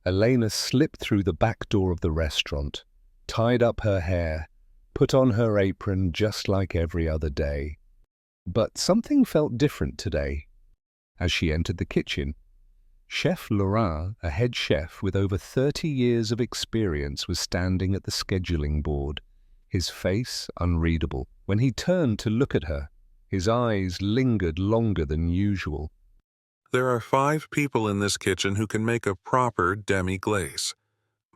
Speaker 1: Elena slipped through the back door of the restaurant, tied up her hair, put on her apron just like every other day. But something felt different today. As she entered the kitchen, Chef Laurent, a head chef with over 30 years of experience, was standing at the scheduling board, his face unreadable. When he turned to look at her, his eyes lingered longer than usual.
Speaker 8: There are 5 people in this kitchen who can make a proper demi-glace,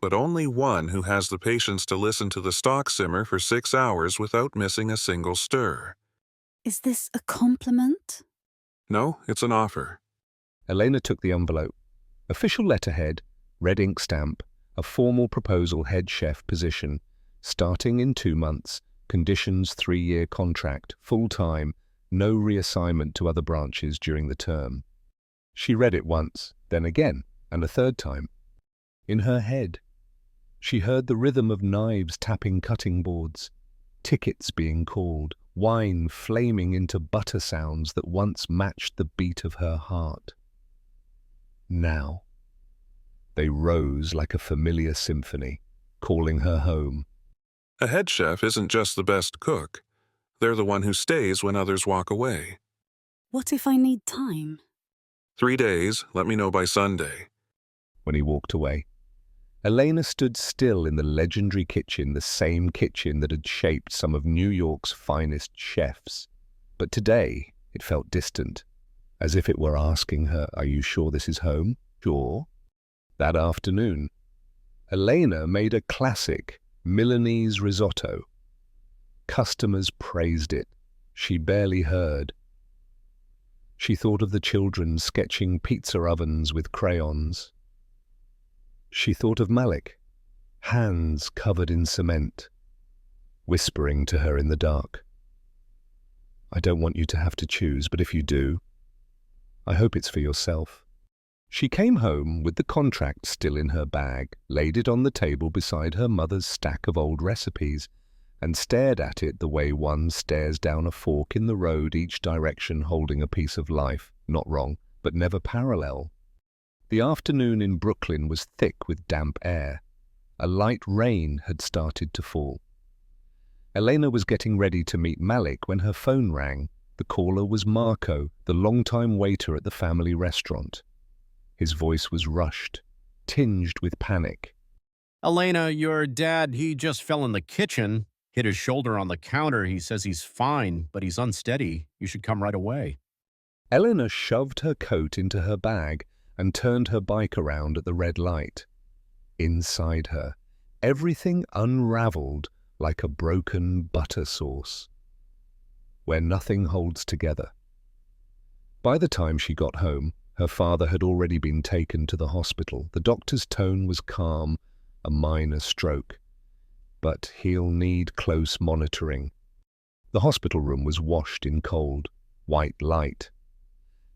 Speaker 8: but only one who has the patience to listen to the stock simmer for 6 hours without missing a single stir.
Speaker 3: Is this a compliment?
Speaker 8: No, it's an offer.
Speaker 1: Elena took the envelope. Official letterhead, red ink stamp, a formal proposal, head chef position, starting in 2 months, conditions 3-year contract, full-time, no reassignment to other branches during the term. She read it once, then again, and a third time. In her head, she heard the rhythm of knives tapping cutting boards, tickets being called, wine flaming into butter sounds that once matched the beat of her heart. Now, they rose like a familiar symphony, calling her home.
Speaker 8: A head chef isn't just the best cook. They're the one who stays when others walk away.
Speaker 3: What if I need time?
Speaker 8: 3 days, let me know by Sunday.
Speaker 1: When he walked away, Elena stood still in the legendary kitchen, the same kitchen that had shaped some of New York's finest chefs. But today, it felt distant, as if it were asking her, "Are you sure this is home?" Sure. That afternoon, Elena made a classic Milanese risotto. Customers praised it. She barely heard. She thought of the children sketching pizza ovens with crayons. She thought of Malik, hands covered in cement, whispering to her in the dark, "I don't want you to have to choose, but if you do, I hope it's for yourself." She came home with the contract still in her bag, laid it on the table beside her mother's stack of old recipes, and stared at it the way one stares down a fork in the road, each direction holding a piece of life, not wrong, but never parallel. The afternoon in Brooklyn was thick with damp air. A light rain had started to fall. Elena was getting ready to meet Malik when her phone rang. The caller was Marco, the longtime waiter at the family restaurant. His voice was rushed, tinged with panic.
Speaker 2: Elena, your dad, he just fell in the kitchen, hit his shoulder on the counter. He says he's fine, but he's unsteady. You should come right away.
Speaker 1: Elena shoved her coat into her bag and turned her bike around at the red light. Inside her, everything unraveled like a broken butter sauce, where nothing holds together. By the time she got home, her father had already been taken to the hospital. The doctor's tone was calm, a minor stroke, but he'll need close monitoring. The hospital room was washed in cold, white light.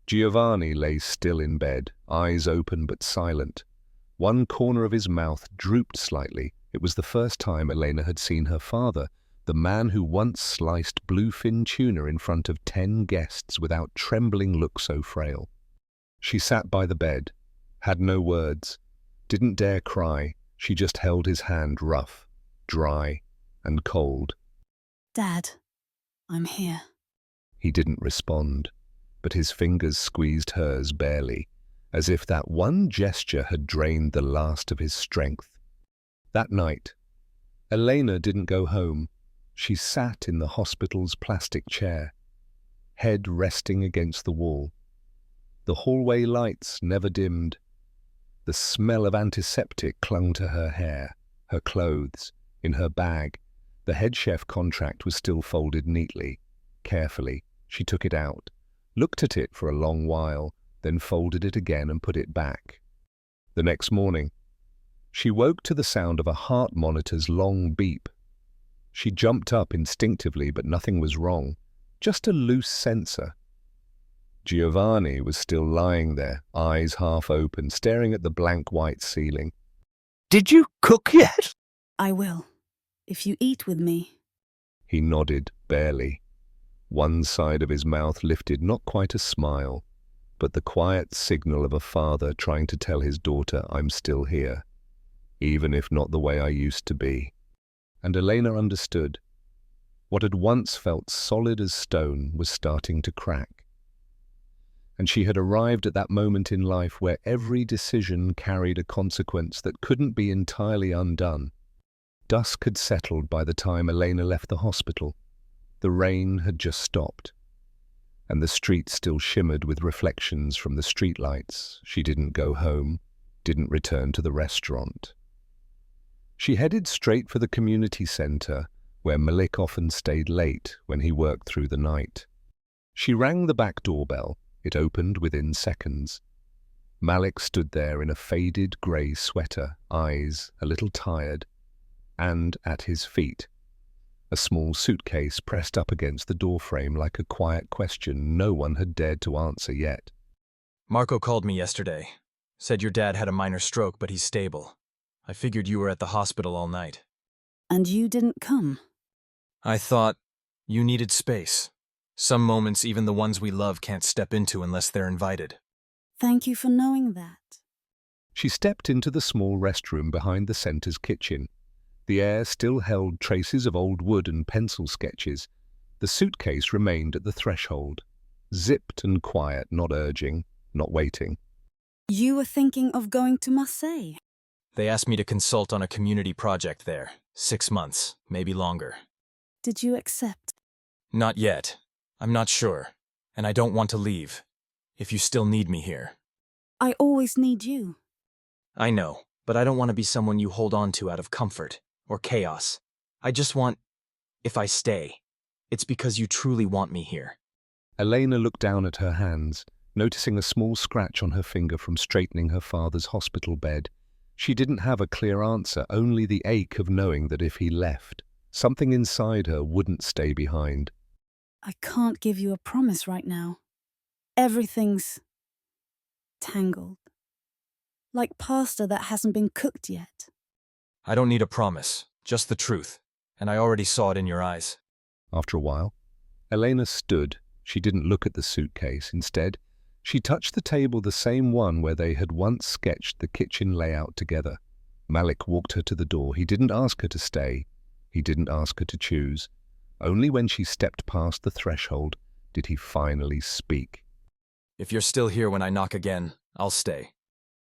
Speaker 1: Giovanni lay still in bed, eyes open but silent. One corner of his mouth drooped slightly. It was the first time Elena had seen her father, the man who once sliced bluefin tuna in front of 10 guests without trembling, look so frail. She sat by the bed, had no words, didn't dare cry. She just held his hand, rough, dry, and cold.
Speaker 3: "Dad, I'm here."
Speaker 1: He didn't respond, but his fingers squeezed hers barely, as if that one gesture had drained the last of his strength. That night, Elena didn't go home. She sat in the hospital's plastic chair, head resting against the wall. The hallway lights never dimmed. The smell of antiseptic clung to her hair, her clothes, in her bag. The head chef contract was still folded neatly. Carefully, she took it out, looked at it for a long while, then folded it again and put it back. The next morning, she woke to the sound of a heart monitor's long beep. She jumped up instinctively, but nothing was wrong, just a loose sensor. Giovanni was still lying there, eyes half open, staring at the blank white ceiling.
Speaker 5: Did you cook yet?
Speaker 3: "I will, if you eat with me."
Speaker 1: He nodded, barely. One side of his mouth lifted, not quite a smile, but the quiet signal of a father trying to tell his daughter, "I'm still here, even if not the way I used to be." And Elena understood. What had once felt solid as stone was starting to crack. And she had arrived at that moment in life where every decision carried a consequence that couldn't be entirely undone. Dusk had settled by the time Elena left the hospital. The rain had just stopped, and the street still shimmered with reflections from the streetlights. She didn't go home, didn't return to the restaurant. She headed straight for the community center, where Malik often stayed late when he worked through the night. She rang the back doorbell. It opened within seconds. Malik stood there in a faded grey sweater, eyes a little tired, and at his feet, a small suitcase pressed up against the doorframe like a quiet question no one had dared to answer yet.
Speaker 6: Marco called me yesterday. Said your dad had a minor stroke, but he's stable. I figured you were at the hospital all night.
Speaker 3: "And you didn't come?"
Speaker 6: I thought you needed space. Some moments even the ones we love can't step into unless they're invited.
Speaker 3: "Thank you for knowing that."
Speaker 1: She stepped into the small restroom behind the center's kitchen. The air still held traces of old wood and pencil sketches. The suitcase remained at the threshold, zipped and quiet, not urging, not waiting.
Speaker 3: "You were thinking of going to Marseille?"
Speaker 6: They asked me to consult on a community project there. 6 months, maybe longer.
Speaker 3: "Did you accept?"
Speaker 6: Not yet. I'm not sure, and I don't want to leave, if you still need me here.
Speaker 3: I always need you.
Speaker 6: I know, but I don't want to be someone you hold on to out of comfort or chaos. I just want, if I stay, it's because you truly want me here.
Speaker 1: Elena looked down at her hands, noticing a small scratch on her finger from straightening her father's hospital bed. She didn't have a clear answer, only the ache of knowing that if he left, something inside her wouldn't stay behind.
Speaker 3: I can't give you a promise right now. Everything's tangled. Like pasta that hasn't been cooked yet.
Speaker 6: I don't need a promise, just the truth, and I already saw it in your eyes.
Speaker 1: After a while, Elena stood. She didn't look at the suitcase. Instead, she touched the table, the same one where they had once sketched the kitchen layout together. Malik walked her to the door. He didn't ask her to stay. He didn't ask her to choose. Only when she stepped past the threshold did he finally speak.
Speaker 6: If you're still here when I knock again, I'll stay.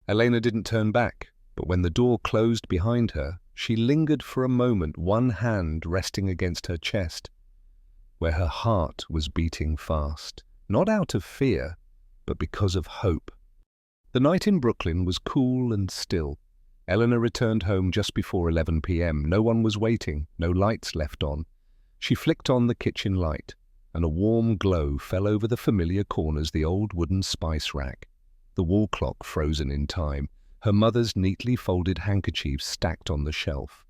Speaker 1: Elena didn't turn back, but when the door closed behind her, she lingered for a moment, one hand resting against her chest, where her heart was beating fast, not out of fear, but because of hope. The night in Brooklyn was cool and still. Elena returned home just before 11 p.m. No one was waiting, no lights left on. She flicked on the kitchen light, and a warm glow fell over the familiar corners, the old wooden spice rack, the wall clock frozen in time, her mother's neatly folded handkerchiefs stacked on the shelf.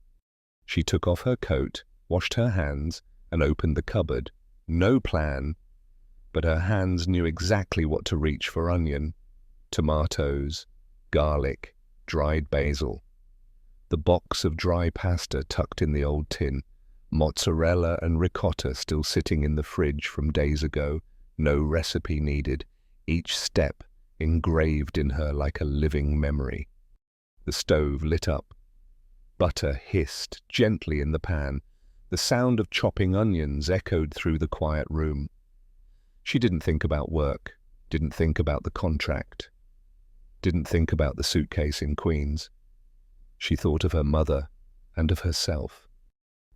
Speaker 1: She took off her coat, washed her hands, and opened the cupboard. No plan, but her hands knew exactly what to reach for: onion, tomatoes, garlic, dried basil. The box of dry pasta tucked in the old tin, mozzarella and ricotta still sitting in the fridge from days ago, no recipe needed, each step engraved in her like a living memory. The stove lit up. Butter hissed gently in the pan. The sound of chopping onions echoed through the quiet room. She didn't think about work, didn't think about the contract, didn't think about the suitcase in Queens. She thought of her mother and of herself.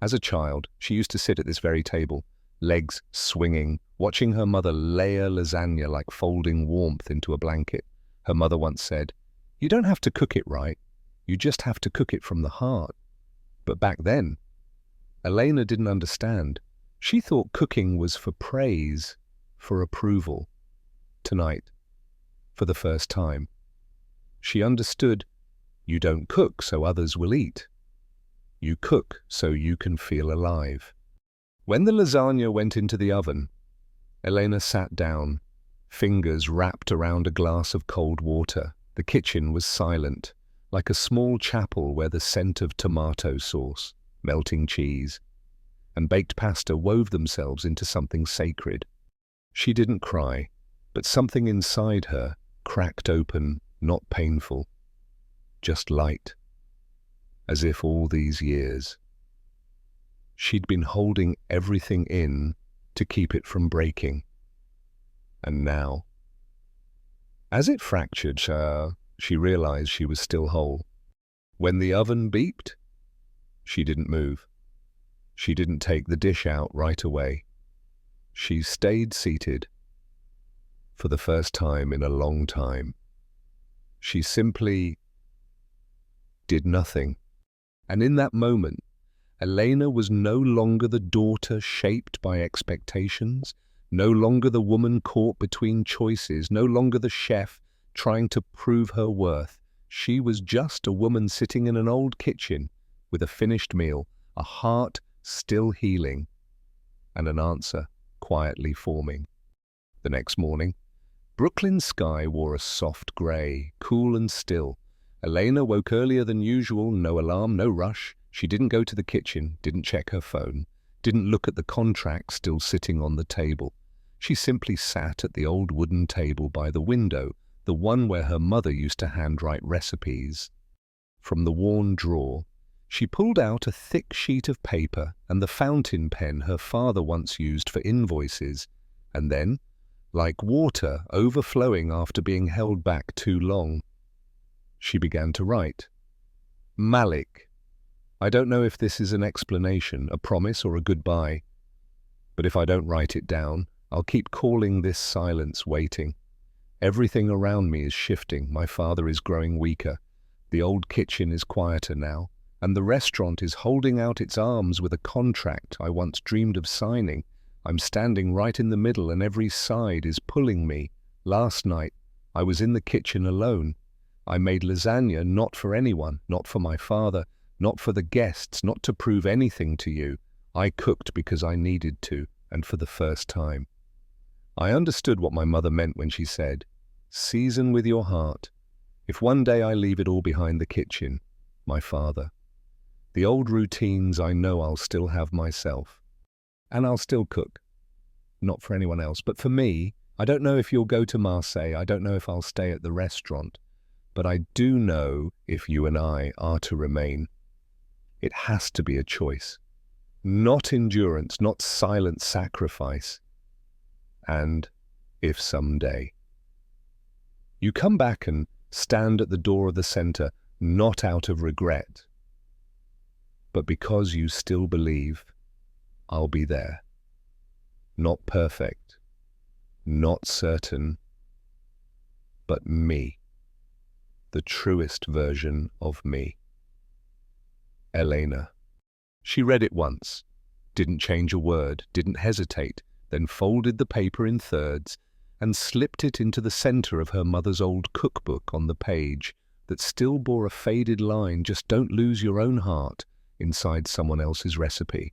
Speaker 1: As a child, she used to sit at this very table, legs swinging, watching her mother layer lasagna like folding warmth into a blanket. Her mother once said, "You don't have to cook it right, you just have to cook it from the heart." But back then, Elena didn't understand. She thought cooking was for praise, for approval. Tonight, for the first time, she understood. You don't cook so others will eat. You cook so you can feel alive. When the lasagna went into the oven, Elena sat down, fingers wrapped around a glass of cold water. The kitchen was silent, like a small chapel where the scent of tomato sauce, melting cheese, and baked pasta wove themselves into something sacred. She didn't cry, but something inside her cracked open, not painful, just light, as if all these years she'd been holding everything in to keep it from breaking. And now, as it fractured, she realized she was still whole. When the oven beeped, she didn't move. She didn't take the dish out right away. She stayed seated. For the first time in a long time, she simply did nothing. And in that moment, Elena was no longer the daughter shaped by expectations, no longer the woman caught between choices, no longer the chef trying to prove her worth. She was just a woman sitting in an old kitchen with a finished meal, a heart still healing, and an answer quietly forming. The next morning, Brooklyn's sky wore a soft grey, cool and still. Elena woke earlier than usual, no alarm, no rush. She didn't go to the kitchen, didn't check her phone, didn't look at the contract still sitting on the table. She simply sat at the old wooden table by the window, the one where her mother used to handwrite recipes. From the worn drawer, she pulled out a thick sheet of paper and the fountain pen her father once used for invoices, and then, like water overflowing after being held back too long, she began to write. Malik, I don't know if this is an explanation, a promise, or a goodbye, but if I don't write it down, I'll keep calling this silence waiting. Everything around me is shifting. My father is growing weaker. The old kitchen is quieter now, and the restaurant is holding out its arms with a contract I once dreamed of signing. I'm standing right in the middle, and every side is pulling me. Last night, I was in the kitchen alone. I made lasagna not for anyone, not for my father, not for the guests, not to prove anything to you. I cooked because I needed to, and for the first time. I understood what my mother meant when she said, "Season with your heart." If one day I leave it all behind the kitchen, my father, the old routines, I know I'll still have myself. And I'll still cook. Not for anyone else, but for me. I don't know if you'll go to Marseille. I don't know if I'll stay at the restaurant. But I do know if you and I are to remain. It has to be a choice. Not endurance, not silent sacrifice. And if someday you come back and stand at the door of the center, not out of regret, but because you still believe, I'll be there. Not perfect, not certain, but me, the truest version of me. Elena. She read it once, didn't change a word, didn't hesitate, then folded the paper in thirds and slipped it into the center of her mother's old cookbook on the page that still bore a faded line, "Just don't lose your own heart," inside someone else's recipe.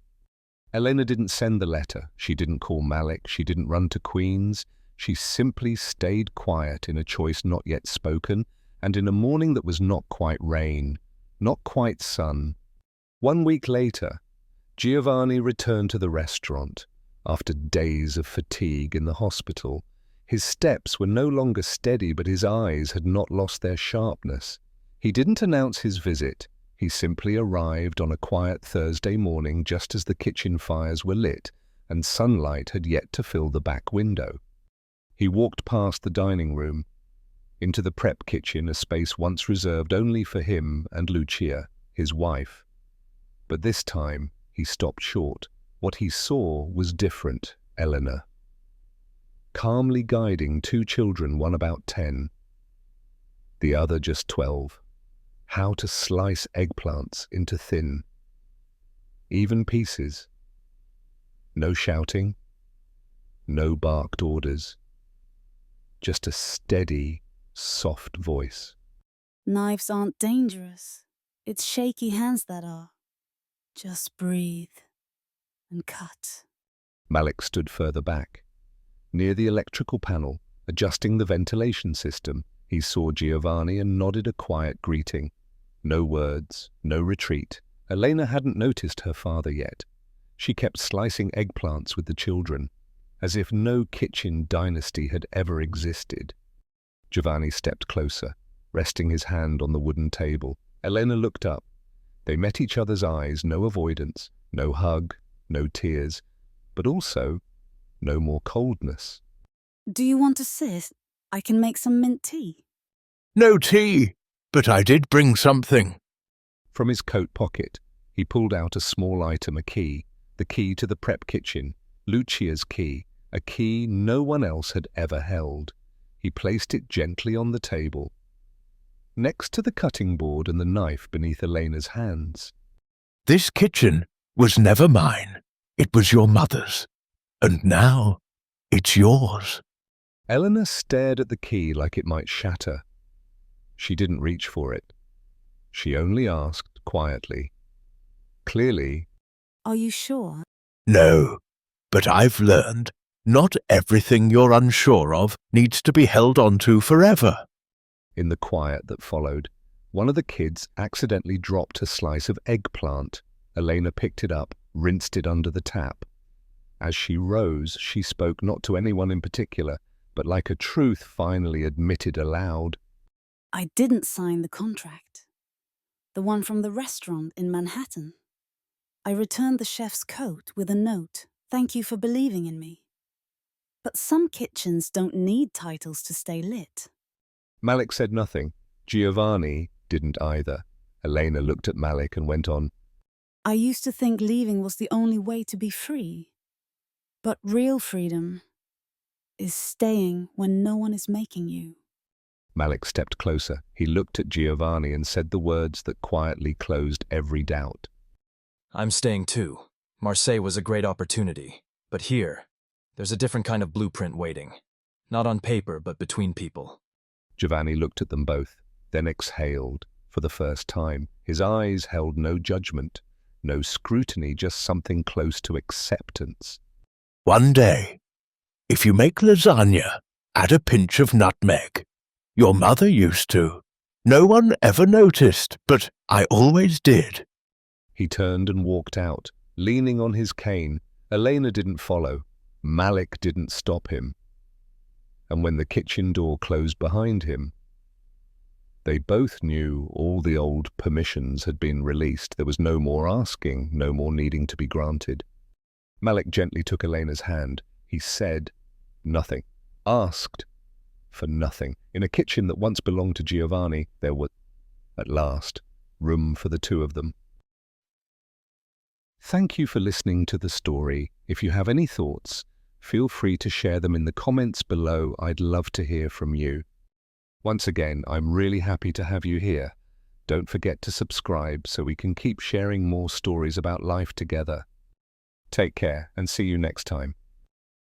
Speaker 1: Elena didn't send the letter. She didn't call Malik. She didn't run to Queens. She simply stayed quiet in a choice not yet spoken, and in a morning that was not quite rain, not quite sun. 1 week later, Giovanni returned to the restaurant after days of fatigue in the hospital. His steps were no longer steady, but his eyes had not lost their sharpness. He didn't announce his visit. He simply arrived on a quiet Thursday morning just as the kitchen fires were lit and sunlight had yet to fill the back window. He walked past the dining room, into the prep kitchen, a space once reserved only for him and Lucia, his wife. But this time, he stopped short. What he saw was different. Elena, calmly guiding 2 children, one about 10, the other just 12, how to slice eggplants into thin, even pieces. No shouting, no barked orders, just a steady, soft voice.
Speaker 3: Knives aren't dangerous. It's shaky hands that are. Just breathe and cut.
Speaker 1: Malik stood further back. Near the electrical panel, adjusting the ventilation system, he saw Giovanni and nodded a quiet greeting. No words, no retreat. Elena hadn't noticed her father yet. She kept slicing eggplants with the children, as if no kitchen dynasty had ever existed. Giovanni stepped closer, resting his hand on the wooden table. Elena looked up. They met each other's eyes, no avoidance, no hug, no tears, but also no more coldness.
Speaker 3: Do you want to sit? I can make some mint tea.
Speaker 5: No tea, but I did bring something.
Speaker 1: From his coat pocket, he pulled out a small item, a key, the key to the prep kitchen, Lucia's key, a key no one else had ever held. He placed it gently on the table, next to the cutting board and the knife beneath Elena's hands.
Speaker 5: This kitchen was never mine. It was your mother's. And now it's yours.
Speaker 1: Elena stared at the key like it might shatter. She didn't reach for it. She only asked quietly. Clearly,
Speaker 3: Are you sure?
Speaker 5: No, but I've learned not everything you're unsure of needs to be held onto forever.
Speaker 1: in the quiet that followed, one of the kids accidentally dropped a slice of eggplant. Elena picked it up, rinsed it under the tap. As she rose, she spoke not to anyone in particular, but like a truth finally admitted aloud.
Speaker 3: I didn't sign the contract. The one from the restaurant in Manhattan. I returned the chef's coat with a note. Thank you for believing in me. But some kitchens don't need titles to stay lit.
Speaker 1: Malik said nothing. Giovanni didn't either. Elena looked at Malik and went on.
Speaker 3: I used to think leaving was the only way to be free. But real freedom is staying when no one is making you.
Speaker 1: Malik stepped closer. He looked at Giovanni and said the words that quietly closed every doubt.
Speaker 6: I'm staying too. Marseille was a great opportunity. But here, there's a different kind of blueprint waiting. Not on paper, but between people.
Speaker 1: Giovanni looked at them both, then exhaled for the first time. His eyes held no judgment, no scrutiny, just something close to acceptance.
Speaker 5: One day, if you make lasagna, add a pinch of nutmeg. Your mother used to. No one ever noticed, but I always did.
Speaker 1: He turned and walked out, leaning on his cane. Elena didn't follow. Malik didn't stop him. And when the kitchen door closed behind him, they both knew all the old permissions had been released. There was no more asking, no more needing to be granted. Malik gently took Elena's hand. He said nothing, asked for nothing. In a kitchen that once belonged to Giovanni, there was, at last, room for the two of them. Thank you for listening to the story. If you have any thoughts, feel free to share them in the comments below. I'd love to hear from you. Once again, I'm really happy to have you here. Don't forget to subscribe so we can keep sharing more stories about life together. Take care and see you next time.